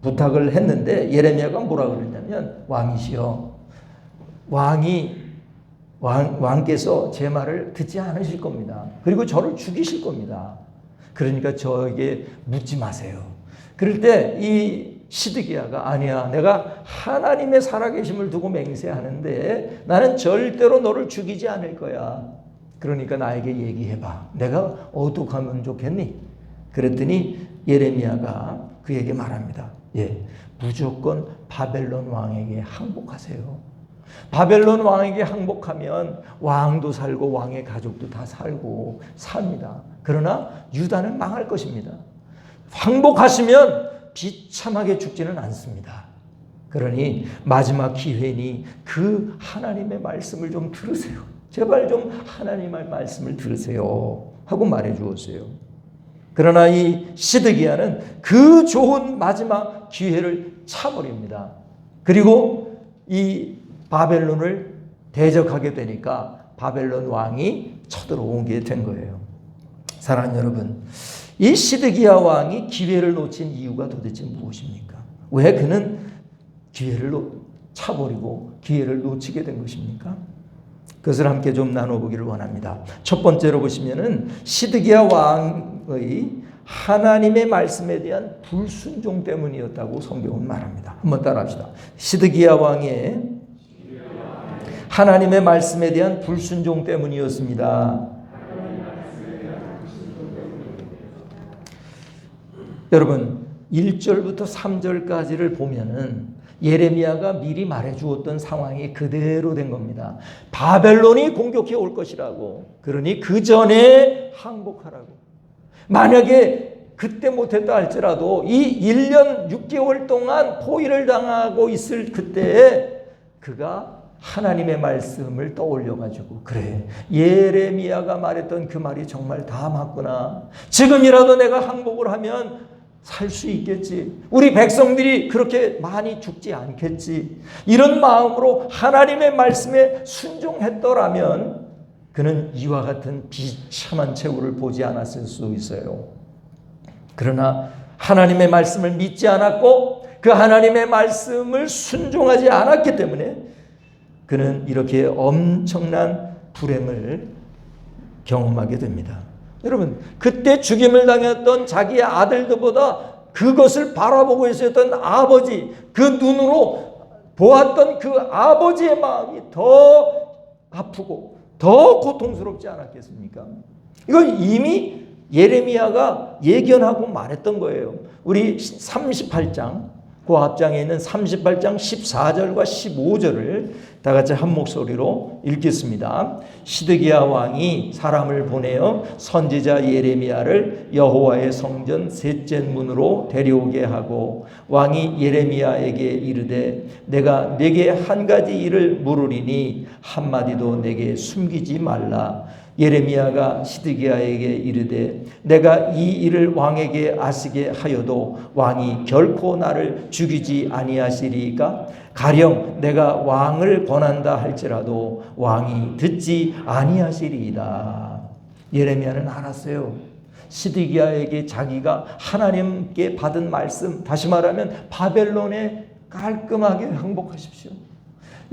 부탁을 했는데 예레미야가 뭐라 그랬냐면, 왕이시여, 왕께서 제 말을 듣지 않으실 겁니다. 그리고 저를 죽이실 겁니다. 그러니까 저에게 묻지 마세요. 그럴 때 이 시드기야가, 아니야, 내가 하나님의 살아계심을 두고 맹세하는데 나는 절대로 너를 죽이지 않을 거야. 그러니까 나에게 얘기해봐. 내가 어떻게 하면 좋겠니? 그랬더니 예레미야가 그에게 말합니다. 무조건 바벨론 왕에게 항복하세요. 바벨론 왕에게 항복하면 왕도 살고 왕의 가족도 다 살고 삽니다. 그러나 유다는 망할 것입니다. 항복하시면 비참하게 죽지는 않습니다. 그러니 마지막 기회니 그 하나님의 말씀을 좀 들으세요. 제발 좀 하나님의 말씀을 들으세요 하고 말해 주었어요. 그러나 이 시드기야는 그 좋은 마지막 기회를 차버립니다. 그리고 이 바벨론을 대적하게 되니까 바벨론 왕이 쳐들어오게 된 거예요. 사랑하는 여러분, 이 시드기야 왕이 기회를 놓친 이유가 도대체 무엇입니까? 왜 그는 기회를 차버리고 기회를 놓치게 된 것입니까? 그것을 함께 좀 나눠보기를 원합니다. 첫 번째로 보시면은 시드기야 왕의 하나님의 말씀에 대한 불순종 때문이었다고 성경은 말합니다. 한번 따라합시다. 시드기야 왕의 하나님의 말씀에 대한 불순종 때문이었습니다. 여러분, 1절부터 3절까지를 보면은 예레미야가 미리 말해 주었던 상황이 그대로 된 겁니다. 바벨론이 공격해 올 것이라고. 그러니 그 전에 항복하라고. 만약에 그때 못했다 할지라도 이 1년 6개월 동안 포위를 당하고 있을 그때에 그가 하나님의 말씀을 떠올려가지고, 그래, 예레미야가 말했던 그 말이 정말 다 맞구나. 지금이라도 내가 항복을 하면 살 수 있겠지. 우리 백성들이 그렇게 많이 죽지 않겠지. 이런 마음으로 하나님의 말씀에 순종했더라면 그는 이와 같은 비참한 최후를 보지 않았을 수 있어요. 그러나 하나님의 말씀을 믿지 않았고 그 하나님의 말씀을 순종하지 않았기 때문에 그는 이렇게 엄청난 불행을 경험하게 됩니다. 여러분, 그때 죽임을 당했던 자기의 아들들보다 그것을 바라보고 있었던 아버지, 그 눈으로 보았던 그 아버지의 마음이 더 아프고 더 고통스럽지 않았겠습니까? 이건 이미 예레미야가 예견하고 말했던 거예요. 우리 38장, 그 앞장에 있는 38장 14절과 15절을 다 같이 한 목소리로 읽겠습니다. 시드기야 왕이 사람을 보내어 선지자 예레미야를 여호와의 성전 셋째 문으로 데려오게 하고 왕이 예레미야에게 이르되 내가 네게 한 가지 일을 물으리니 한마디도 내게 숨기지 말라. 예레미야가 시드기야에게 이르되 내가 이 일을 왕에게 아시게 하여도 왕이 결코 나를 죽이지 아니하시리까? 가령 내가 왕을 권한다 할지라도 왕이 듣지 아니하시리이다. 예레미야는 알았어요. 시드기야에게 자기가 하나님께 받은 말씀, 다시 말하면 바벨론에 깔끔하게 항복하십시오.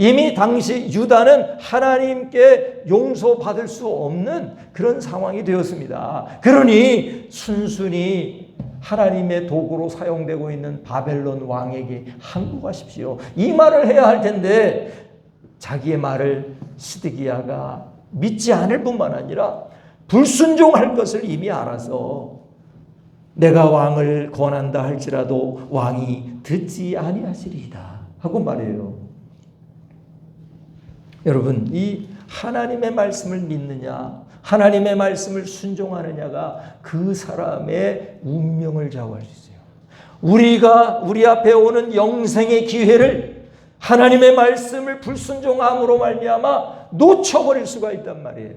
이미 당시 유다는 하나님께 용서받을 수 없는 그런 상황이 되었습니다. 그러니 순순히 하나님의 도구로 사용되고 있는 바벨론 왕에게 항복하십시오. 이 말을 해야 할 텐데 자기의 말을 시드기야가 믿지 않을 뿐만 아니라 불순종할 것을 이미 알아서 내가 왕을 권한다 할지라도 왕이 듣지 아니하시리이다 하고 말해요. 여러분, 이 하나님의 말씀을 믿느냐, 하나님의 말씀을 순종하느냐가 그 사람의 운명을 좌우할 수 있어요. 우리 앞에 오는 영생의 기회를 하나님의 말씀을 불순종함으로 말미암아 놓쳐버릴 수가 있단 말이에요.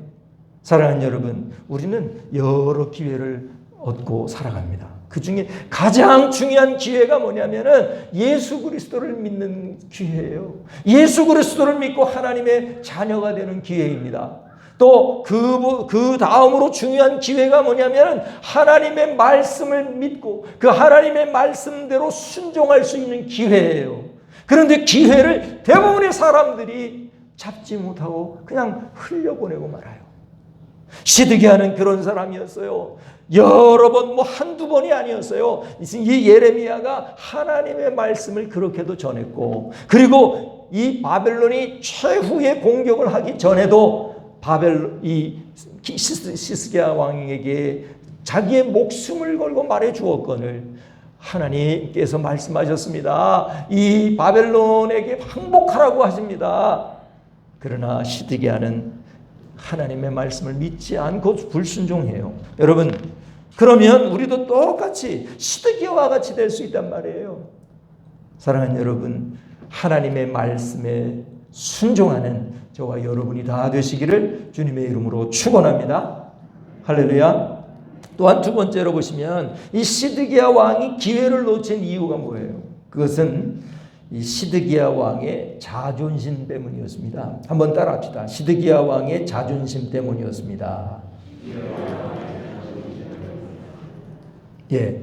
사랑하는 여러분, 우리는 여러 기회를 얻고 살아갑니다. 그 중에 가장 중요한 기회가 뭐냐면은 예수 그리스도를 믿는 기회예요. 예수 그리스도를 믿고 하나님의 자녀가 되는 기회입니다. 또 그 다음으로 중요한 기회가 뭐냐면 하나님의 말씀을 믿고 그 하나님의 말씀대로 순종할 수 있는 기회예요. 그런데 기회를 대부분의 사람들이 잡지 못하고 그냥 흘려보내고 말아요. 시드기야는 그런 사람이었어요. 여러 번, 한두 번이 아니었어요. 이 예레미야가 하나님의 말씀을 그렇게도 전했고, 그리고 이 바벨론이 최후의 공격을 하기 전에도 시스기야 왕에게 자기의 목숨을 걸고 말해 주었거늘 하나님께서 말씀하셨습니다. 이 바벨론에게 항복하라고 하십니다. 그러나 시드기야는 하나님의 말씀을 믿지 않고 불순종해요. 여러분, 그러면 우리도 똑같이 시드기야와 같이 될 수 있단 말이에요. 사랑하는 여러분, 하나님의 말씀에 순종하는 저와 여러분이 다 되시기를 주님의 이름으로 축원합니다. 할렐루야. 또한 두 번째로 보시면 이 시드기야 왕이 기회를 놓친 이유가 뭐예요? 그것은 이 시드기야 왕의 자존심 때문이었습니다. 한번 따라합시다. 시드기야 왕의 자존심 때문이었습니다. 예.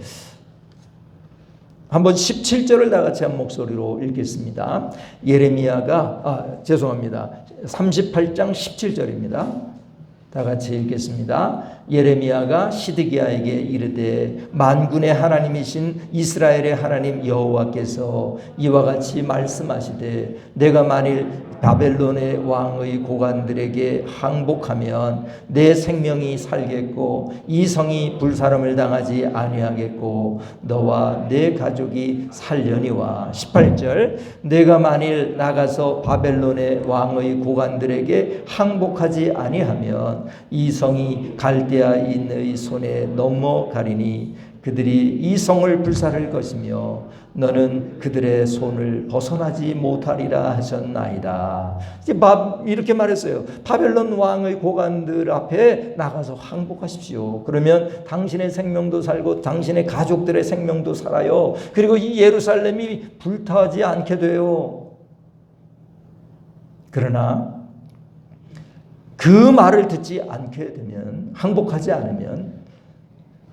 한번 17절을 다 같이 한 목소리로 읽겠습니다. 예레미야가 죄송합니다. 38장 17절입니다. 다 같이 읽겠습니다. 예레미야가 시드기야에게 이르되 만군의 하나님이신 이스라엘의 하나님 여호와께서 이와 같이 말씀하시되 내가 만일 바벨론의 왕의 고관들에게 항복하면 내 생명이 살겠고 이 성이 불사름을 당하지 아니하겠고 너와 내 가족이 살려니와. 18절 내가 만일 나가서 바벨론의 왕의 고관들에게 항복하지 아니하면 이 성이 갈대아인의 손에 넘어가리니 그들이 이 성을 불살할 것이며 너는 그들의 손을 벗어나지 못하리라 하셨나이다. 이렇게 말했어요. 바벨론 왕의 고관들 앞에 나가서 항복하십시오. 그러면 당신의 생명도 살고 당신의 가족들의 생명도 살아요. 그리고 이 예루살렘이 불타지 않게 돼요. 그러나 그 말을 듣지 않게 되면, 항복하지 않으면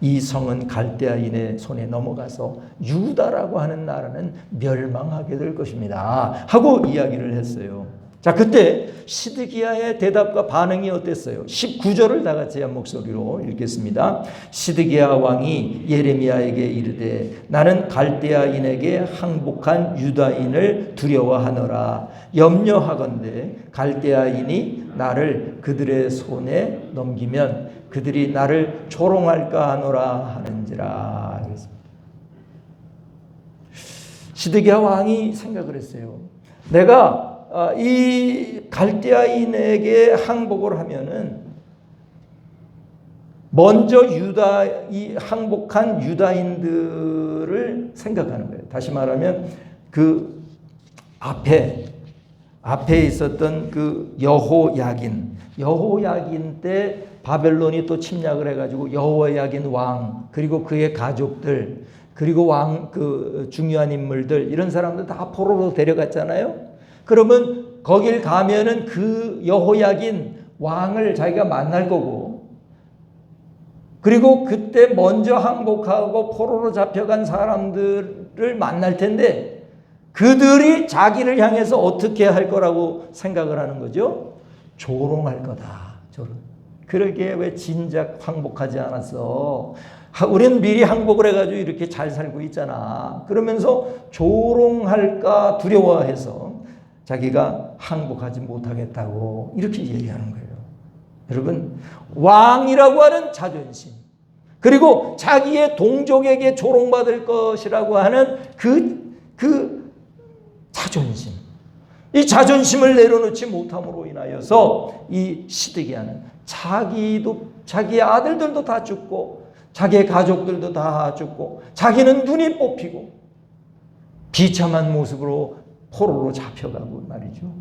이 성은 갈대아인의 손에 넘어가서 유다라고 하는 나라는 멸망하게 될 것입니다 하고 이야기를 했어요. 자, 그때 시드기야의 대답과 반응이 어땠어요? 19절을 다 같이 한 목소리로 읽겠습니다. 시드기야 왕이 예레미야에게 이르되 나는 갈대아인에게 항복한 유다인을 두려워하노라. 염려하건대 갈대아인이 나를 그들의 손에 넘기면 그들이 나를 조롱할까 하노라 하는지라. 시드기야 왕이 생각을 했어요. 내가 이 갈대아인에게 항복을 하면은 먼저 이 항복한 유다인들을 생각하는 거예요. 다시 말하면 그 앞에 있었던 그 여호야긴 때 바벨론이 또 침략을 해가지고 여호야긴 왕, 그리고 그의 가족들, 그리고 그 중요한 인물들, 이런 사람들 다 포로로 데려갔잖아요. 그러면 거길 가면은 그 여호야긴 왕을 자기가 만날 거고, 그리고 그때 먼저 항복하고 포로로 잡혀간 사람들을 만날 텐데 그들이 자기를 향해서 어떻게 할 거라고 생각을 하는 거죠? 조롱할 거다. 그러게 왜 진작 항복하지 않았어? 우리는 미리 항복을 해가지고 이렇게 잘 살고 있잖아. 그러면서 조롱할까 두려워해서 자기가 항복하지 못하겠다고 이렇게 얘기하는 거예요. 여러분, 왕이라고 하는 자존심, 그리고 자기의 동족에게 조롱받을 것이라고 하는 그 자존심. 이 자존심을 내려놓지 못함으로 인하여서 이 시드기야는 자기의 아들들도 다 죽고 자기의 가족들도 다 죽고 자기는 눈이 뽑히고 비참한 모습으로 포로로 잡혀가고 말이죠.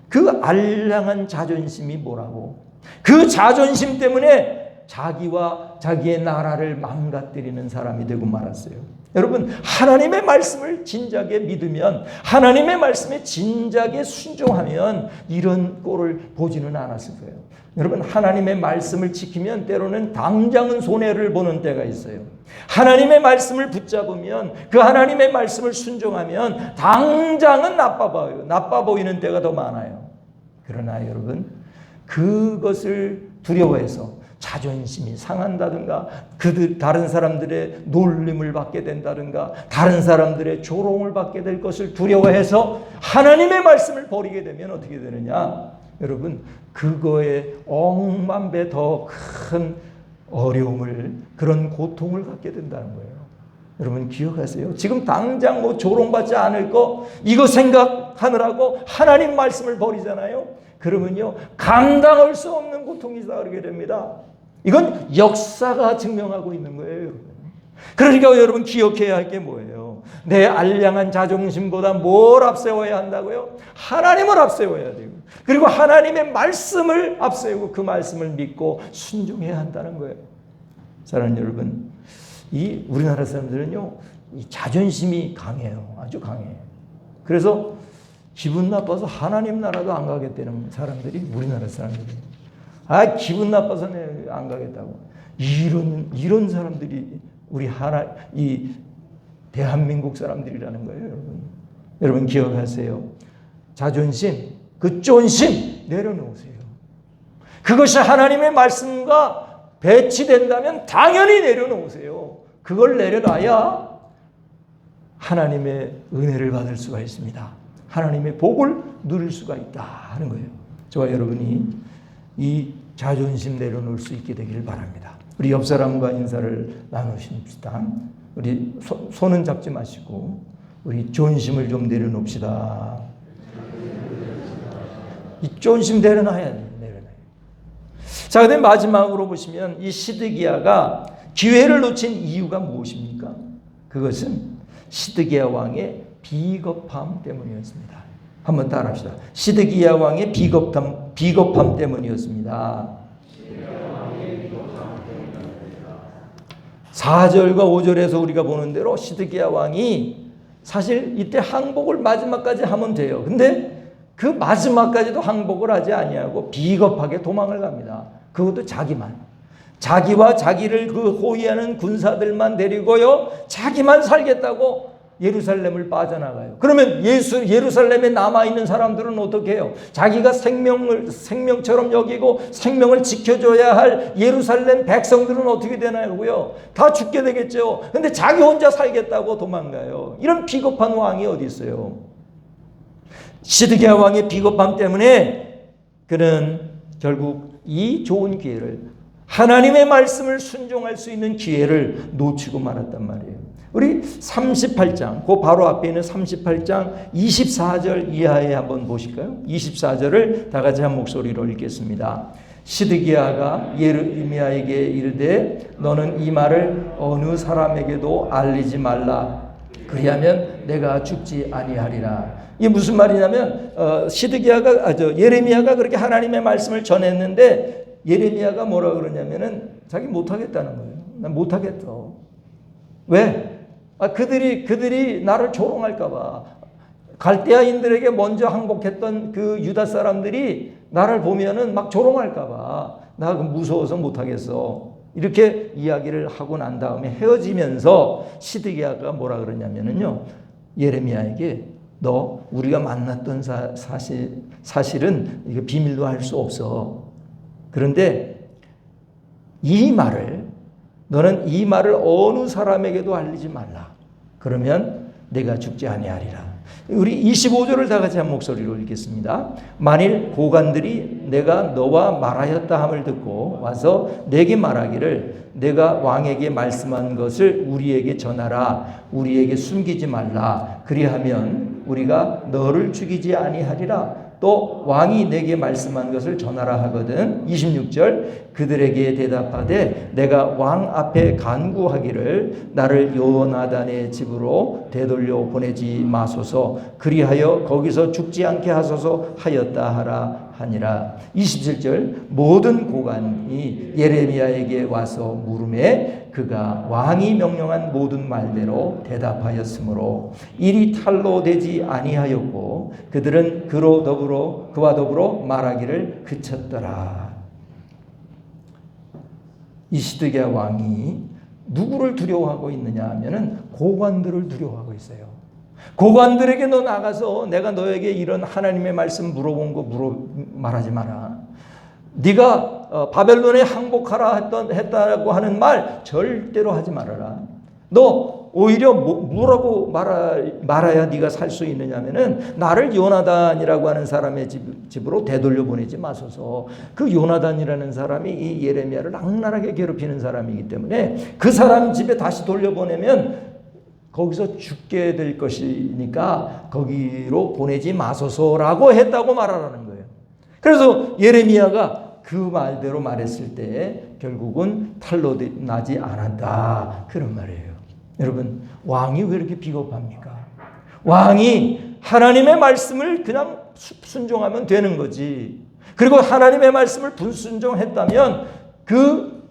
그 알량한 자존심이 뭐라고? 그 자존심 때문에 자기와 자기의 나라를 망가뜨리는 사람이 되고 말았어요. 여러분, 하나님의 말씀을 진작에 믿으면, 하나님의 말씀에 진작에 순종하면 이런 꼴을 보지는 않았을 거예요. 여러분, 하나님의 말씀을 지키면 때로는 당장은 손해를 보는 때가 있어요. 하나님의 말씀을 붙잡으면, 그 하나님의 말씀을 순종하면 당장은 나빠 보이는 때가 더 많아요. 그러나 여러분, 그것을 두려워해서 자존심이 상한다든가, 다른 사람들의 놀림을 받게 된다든가, 다른 사람들의 조롱을 받게 될 것을 두려워해서 하나님의 말씀을 버리게 되면 어떻게 되느냐? 여러분, 그거에 억만 배 더 큰 어려움을, 그런 고통을 갖게 된다는 거예요. 여러분 기억하세요. 지금 당장 뭐 조롱받지 않을 거 이거 생각하느라고 하나님 말씀을 버리잖아요. 그러면요, 감당할 수 없는 고통이 따르게 됩니다. 이건 역사가 증명하고 있는 거예요, 여러분. 그러니까 여러분 기억해야 할 게 뭐예요? 내 알량한 자존심보다 뭘 앞세워야 한다고요? 하나님을 앞세워야 되고, 그리고 하나님의 말씀을 앞세우고 그 말씀을 믿고 순종해야 한다는 거예요. 사랑하는 여러분, 이 우리나라 사람들은요, 이 자존심이 강해요. 아주 강해요. 그래서 기분 나빠서 하나님 나라도 안 가겠다는 사람들이 우리나라 사람들이에요. 기분 나빠서 안 가겠다고. 이런 사람들이 이 대한민국 사람들이라는 거예요, 여러분. 여러분 기억하세요. 자존심, 그 쫀심 내려놓으세요. 그것이 하나님의 말씀과 배치된다면 당연히 내려놓으세요. 그걸 내려놔야 하나님의 은혜를 받을 수가 있습니다. 하나님의 복을 누릴 수가 있다 하는 거예요. 저와 여러분이 이 자존심 내려놓을 수 있게 되기를 바랍니다. 우리 옆 사람과 인사를 나누십시다. 우리 손은 잡지 마시고 우리 존심을 좀 내려놓읍시다. 이 존심 내려놔야 돼요. 자, 근데 마지막으로 보시면 이 시드기야가 기회를 놓친 이유가 무엇입니까? 그것은 시드기야 왕의 비겁함 때문이었습니다. 한번 따라합시다. 시드기야 왕의 비겁함 때문이었습니다. 4절과 5절에서 우리가 보는 대로 시드기야 왕이 사실 이때 항복을 마지막까지 하면 돼요. 근데 그 마지막까지도 항복을 하지 아니하고 비겁하게 도망을 갑니다. 그것도 자기와 자기를 그 호위하는 군사들만 데리고요, 자기만 살겠다고 예루살렘을 빠져나가요. 그러면 예루살렘에 남아있는 사람들은 어떻게 해요? 자기가 생명처럼 여기고 생명을 지켜줘야 할 예루살렘 백성들은 어떻게 되나요? 다 죽게 되겠죠. 근데 자기 혼자 살겠다고 도망가요. 이런 비겁한 왕이 어디 있어요? 시드기야 왕의 비겁함 때문에 그는 결국 이 좋은 기회를, 하나님의 말씀을 순종할 수 있는 기회를 놓치고 말았단 말이에요. 우리 38장, 그 바로 앞에 있는 38장 24절 이하에 한번 보실까요? 24절을 다 같이 한 목소리로 읽겠습니다. 시드기야가 예레미야에게 이르되 너는 이 말을 어느 사람에게도 알리지 말라. 그리하면 내가 죽지 아니하리라. 이게 무슨 말이냐면 예레미야가 그렇게 하나님의 말씀을 전했는데 예레미야가 뭐라 그러냐면은 자기 못하겠다는 거예요. 난 못하겠어. 왜? 그들이 나를 조롱할까 봐. 갈대아인들에게 먼저 항복했던 그 유다 사람들이 나를 보면은 막 조롱할까 봐. 나 무서워서 못하겠어. 이렇게 이야기를 하고 난 다음에 헤어지면서 시드기야가 뭐라 그러냐면은요, 예레미야에게 너 우리가 만났던 사실은 이거 비밀로 할 수 없어. 그런데 너는 이 말을 어느 사람에게도 알리지 말라. 그러면 내가 죽지 아니하리라. 우리 25절을 다 같이 한 목소리로 읽겠습니다. 만일 고관들이 내가 너와 말하였다 함을 듣고 와서 내게 말하기를 내가 왕에게 말씀한 것을 우리에게 전하라. 우리에게 숨기지 말라. 그리하면 우리가 너를 죽이지 아니하리라. 또 왕이 내게 말씀한 것을 전하라 하거든. 26절 그들에게 대답하되 내가 왕 앞에 간구하기를 나를 요나단의 집으로 되돌려 보내지 마소서. 그리하여 거기서 죽지 않게 하소서 하였다 하라 하니라. 27절 모든 고관이 예레미야에게 와서 물음에 그가 왕이 명령한 모든 말대로 대답하였으므로 일이 탈로 되지 아니하였고 그들은 그와 더불어 말하기를 그쳤더라. 이 시드기야 왕이 누구를 두려워하고 있느냐 하면은 고관들을 두려워하고 있어요. 고관들에게 너 나가서 내가 너에게 이런 하나님의 말씀 물어본 거 말하지 마라. 네가 바벨론에 항복하라 했다고 하는 말 절대로 하지 말아라. 너 오히려 뭐라고 말아야 네가 살 수 있느냐면은 나를 요나단이라고 하는 사람의 집으로 되돌려 보내지 마소서. 그 요나단이라는 사람이 이 예레미야를 악랄하게 괴롭히는 사람이기 때문에 그 사람 집에 다시 돌려보내면 거기서 죽게 될 것이니까 거기로 보내지 마소서라고 했다고 말하라는 거예요. 그래서 예레미야가 그 말대로 말했을 때 결국은 탈로 나지 않았다. 그런 말이에요. 여러분, 왕이 왜 이렇게 비겁합니까? 왕이 하나님의 말씀을 그냥 순종하면 되는 거지. 그리고 하나님의 말씀을 불순종했다면 그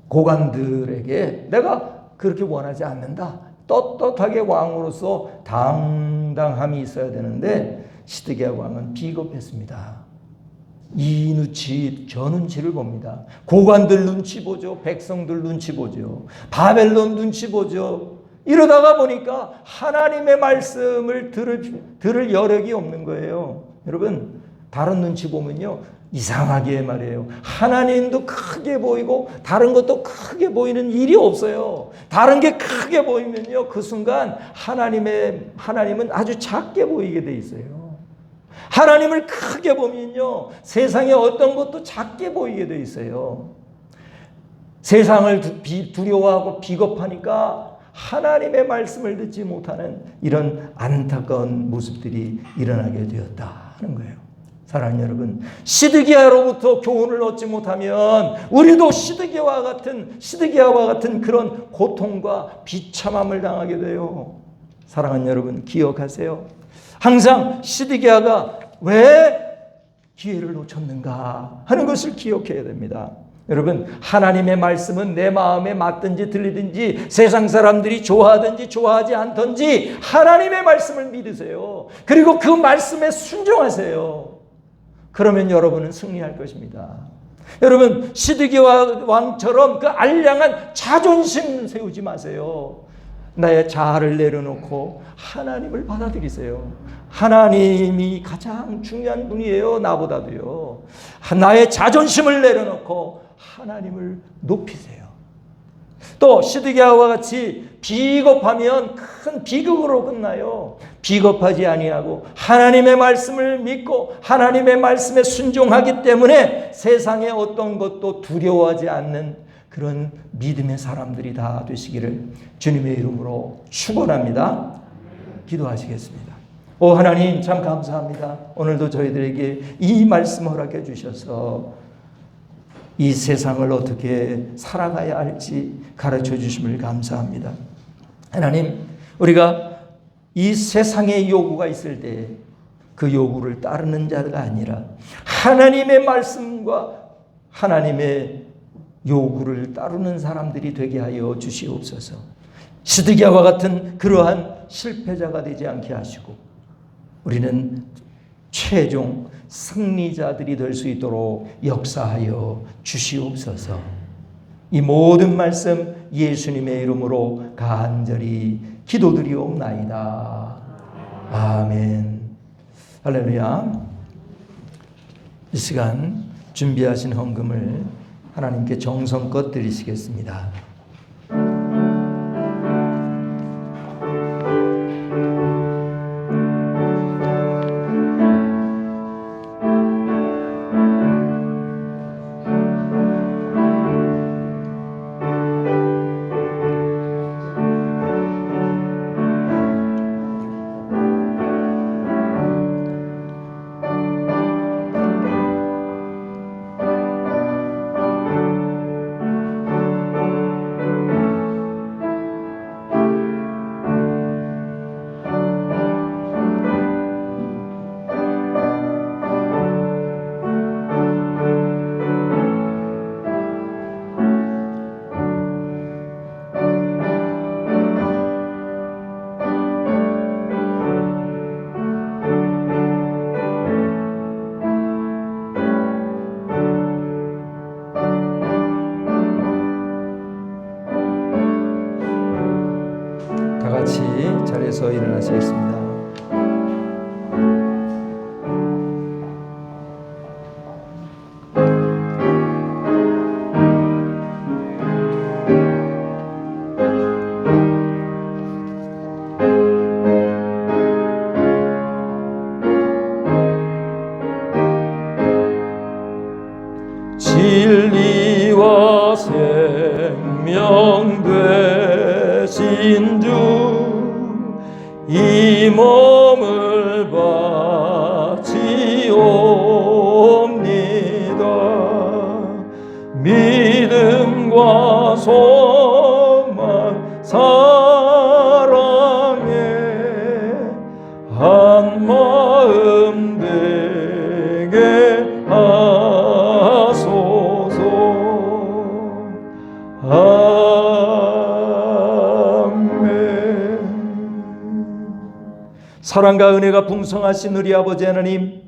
고관들에게 내가 그렇게 원하지 않는다. 떳떳하게 왕으로서 당당함이 있어야 되는데 시드기야 왕은 비겁했습니다. 이 눈치 저 눈치를 봅니다. 고관들 눈치 보죠. 백성들 눈치 보죠. 바벨론 눈치 보죠. 이러다가 보니까 하나님의 말씀을 들을 여력이 없는 거예요. 여러분, 다른 눈치 보면요 이상하게 말이에요. 하나님도 크게 보이고 다른 것도 크게 보이는 일이 없어요. 다른 게 크게 보이면요 그 순간 하나님은 아주 작게 보이게 돼 있어요. 하나님을 크게 보면요 세상에 어떤 것도 작게 보이게 돼 있어요. 세상을 두려워하고 비겁하니까 하나님의 말씀을 듣지 못하는 이런 안타까운 모습들이 일어나게 되었다 하는 거예요. 사랑하는 여러분, 시드기야로부터 교훈을 얻지 못하면 우리도 시드기야와 같은 그런 고통과 비참함을 당하게 돼요. 사랑하는 여러분, 기억하세요. 항상 시드기야가 왜 기회를 놓쳤는가 하는 것을 기억해야 됩니다. 여러분, 하나님의 말씀은 내 마음에 맞든지 들리든지 세상 사람들이 좋아하든지 좋아하지 않든지 하나님의 말씀을 믿으세요. 그리고 그 말씀에 순종하세요. 그러면 여러분은 승리할 것입니다. 여러분, 시드기야 왕처럼 그 알량한 자존심 세우지 마세요. 나의 자아를 내려놓고 하나님을 받아들이세요. 하나님이 가장 중요한 분이에요. 나보다도요. 나의 자존심을 내려놓고 하나님을 높이세요. 또 시드기야와 같이 비겁하면 큰 비극으로 끝나요. 비겁하지 아니하고 하나님의 말씀을 믿고 하나님의 말씀에 순종하기 때문에 세상의 어떤 것도 두려워하지 않는 그런 믿음의 사람들이 다 되시기를 주님의 이름으로 축원합니다. 기도하시겠습니다. 오 하나님, 참 감사합니다. 오늘도 저희들에게 이 말씀 허락해 주셔서 이 세상을 어떻게 살아가야 할지 가르쳐 주심을 감사합니다. 하나님, 우리가 이 세상의 요구가 있을 때 그 요구를 따르는 자가 아니라 하나님의 말씀과 하나님의 요구를 따르는 사람들이 되게 하여 주시옵소서. 시드기야와 같은 그러한 실패자가 되지 않게 하시고 우리는 최종 승리자들이 될 수 있도록 역사하여 주시옵소서. 이 모든 말씀 예수님의 이름으로 간절히 기도드리옵나이다. 아멘. 할렐루야. 이 시간 준비하신 헌금을 하나님께 정성껏 드리시겠습니다. 자리에서 일어나시겠습니다. 진리와 생명 되신 주 이 몸을 바치옵니다. 믿음과 소망 사랑에 한 마음 되게 하소서. 사랑과 은혜가 풍성하신 우리 아버지 하나님,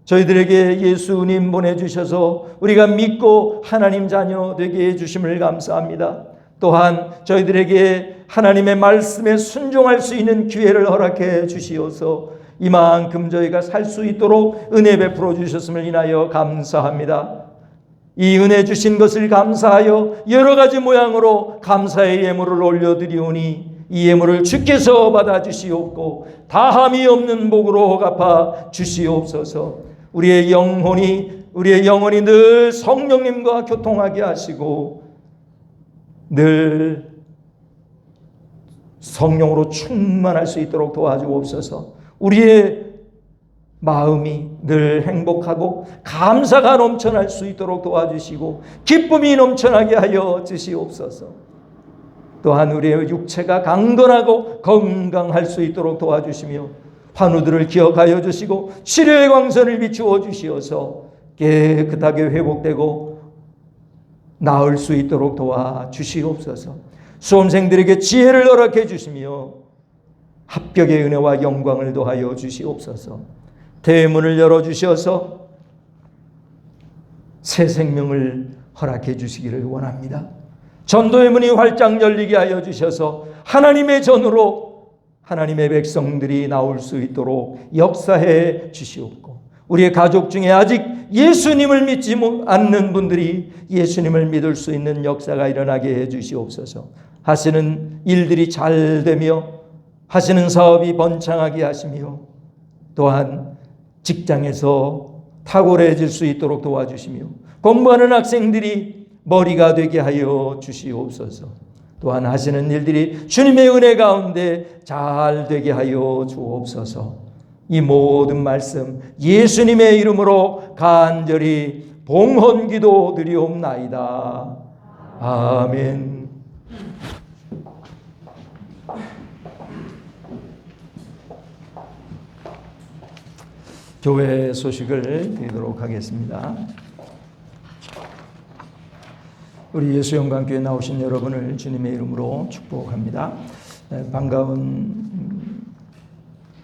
저희들에게 예수님 보내주셔서 우리가 믿고 하나님 자녀 되게 해주심을 감사합니다. 또한 저희들에게 하나님의 말씀에 순종할 수 있는 기회를 허락해 주시어서 이만큼 저희가 살 수 있도록 은혜 베풀어 주셨음을 인하여 감사합니다. 이 은혜 주신 것을 감사하여 여러 가지 모양으로 감사의 예물을 올려드리오니 이 예물을 주께서 받아주시옵고 다함이 없는 복으로 갚아 주시옵소서. 우리의 영혼이 늘 성령님과 교통하게 하시고 늘 성령으로 충만할 수 있도록 도와주옵소서. 우리의 마음이 늘 행복하고 감사가 넘쳐날 수 있도록 도와주시고 기쁨이 넘쳐나게 하여 주시옵소서. 또한 우리의 육체가 강건하고 건강할 수 있도록 도와주시며 환우들을 기억하여 주시고 치료의 광선을 비추어 주시어서 깨끗하게 회복되고 나을 수 있도록 도와주시옵소서. 수험생들에게 지혜를 허락해 주시며 합격의 은혜와 영광을 더하여 주시옵소서. 대문을 열어주셔서 새 생명을 허락해 주시기를 원합니다. 전도의 문이 활짝 열리게 하여 주셔서 하나님의 전으로 하나님의 백성들이 나올 수 있도록 역사해 주시옵고 우리의 가족 중에 아직 예수님을 믿지 않는 분들이 예수님을 믿을 수 있는 역사가 일어나게 해 주시옵소서. 하시는 일들이 잘 되며 하시는 사업이 번창하게 하시며 또한 직장에서 탁월해질 수 있도록 도와주시며 공부하는 학생들이 머리가 되게 하여 주시옵소서. 또한 하시는 일들이 주님의 은혜 가운데 잘 되게 하여 주옵소서. 이 모든 말씀 예수님의 이름으로 간절히 봉헌기도 드리옵나이다. 아멘. 교회 소식을 드리도록 하겠습니다. 우리 예수영광교회 나오신 여러분을 주님의 이름으로 축복합니다. 반가운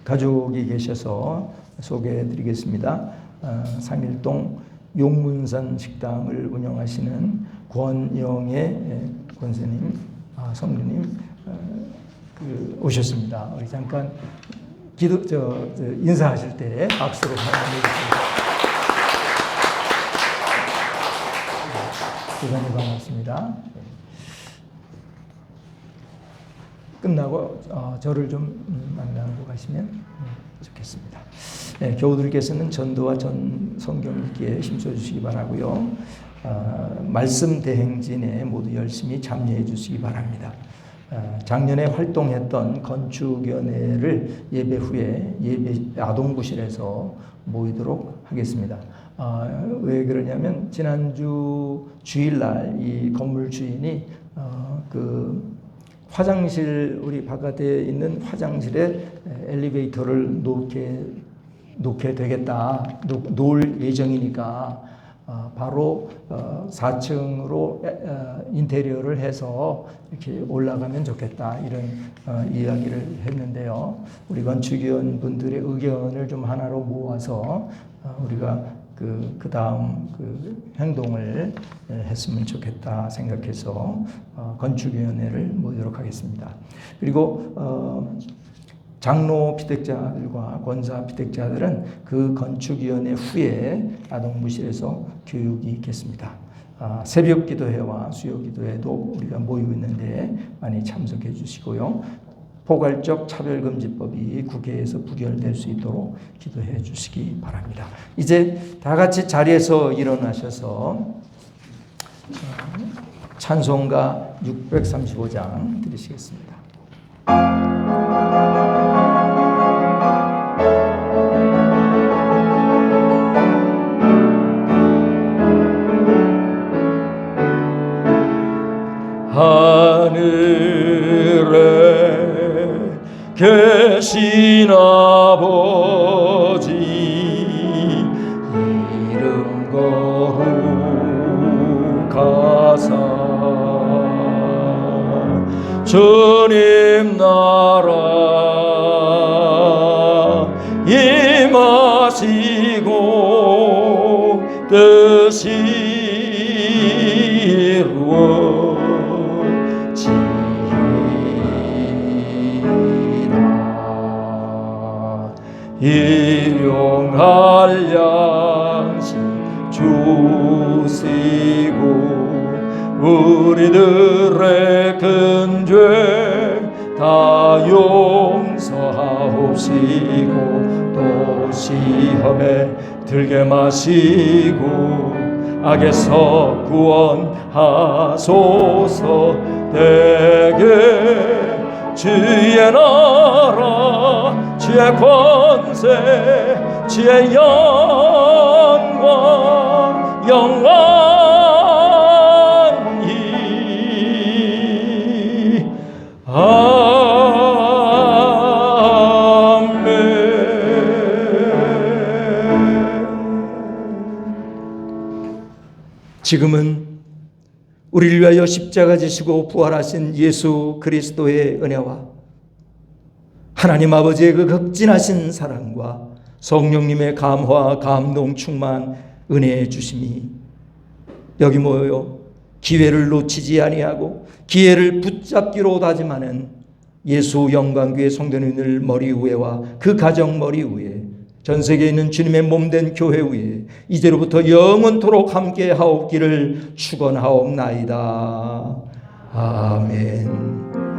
가족이 계셔서 소개해드리겠습니다. 상일동 용문산 식당을 운영하시는 권영애 권사님, 성도님 오셨습니다. 우리 잠깐 인사하실 때 박수로 환영해주십니다. 대단히 반갑습니다. 끝나고 저를 좀 만나고 가시면 좋겠습니다. 네, 교우들께서는 전도와 전 성경 읽기에 힘써주시기 바라고요. 말씀 대행진에 모두 열심히 참여해 주시기 바랍니다. 작년에 활동했던 건축연회를 예배 후에 예배 아동부실에서 모이도록 하겠습니다. 왜 그러냐면 지난주 주일날 이 건물 주인이 그 화장실 우리 바깥에 있는 화장실에 엘리베이터를 놓게 되겠다. 놓을 예정이니까 바로 4층으로 인테리어를 해서 이렇게 올라가면 좋겠다 이런 이야기를 했는데요. 우리 건축위원 분들의 의견을 좀 하나로 모아서 우리가 그 다음 그 행동을 했으면 좋겠다 생각해서 건축위원회를 모이도록 하겠습니다. 그리고 장로 피택자들과 권사 피택자들은 그 건축위원회 후에 아동부실에서 교육이 있겠습니다. 새벽 기도회와 수요 기도회도 우리가 모이고 있는데 많이 참석해 주시고요. 포괄적 차별금지법이 국회에서 부결될 수 있도록 기도해 주시기 바랍니다. 이제 다 같이 자리에서 일어나셔서 찬송가 635장 들으시겠습니다. 하늘에 계신 아버지 이름 거룩하사 주님 나라 임하시고 뜻이 이루어지이다. 일용할 양식 주시고 우리들의 큰 죄 다 용서하옵시고 또 시험에 들게 마시고 악에서 구원하소서. 대개 주의 나라 주의 권세 주의 영광 영원히 아멘. 지금은 우리를 위하여 십자가 지시고 부활하신 예수 그리스도의 은혜와 하나님 아버지의 그 극진하신 사랑과 성령님의 감화 감동 충만 은혜의 주심이 여기 모여 기회를 놓치지 아니하고 기회를 붙잡기로 다짐하는 예수 영광교회 성도님들 머리 위에와 그 가정 머리 위에 전 세계에 있는 주님의 몸된 교회 위에 이제로부터 영원토록 함께 하옵기를 축원하옵나이다. 아멘.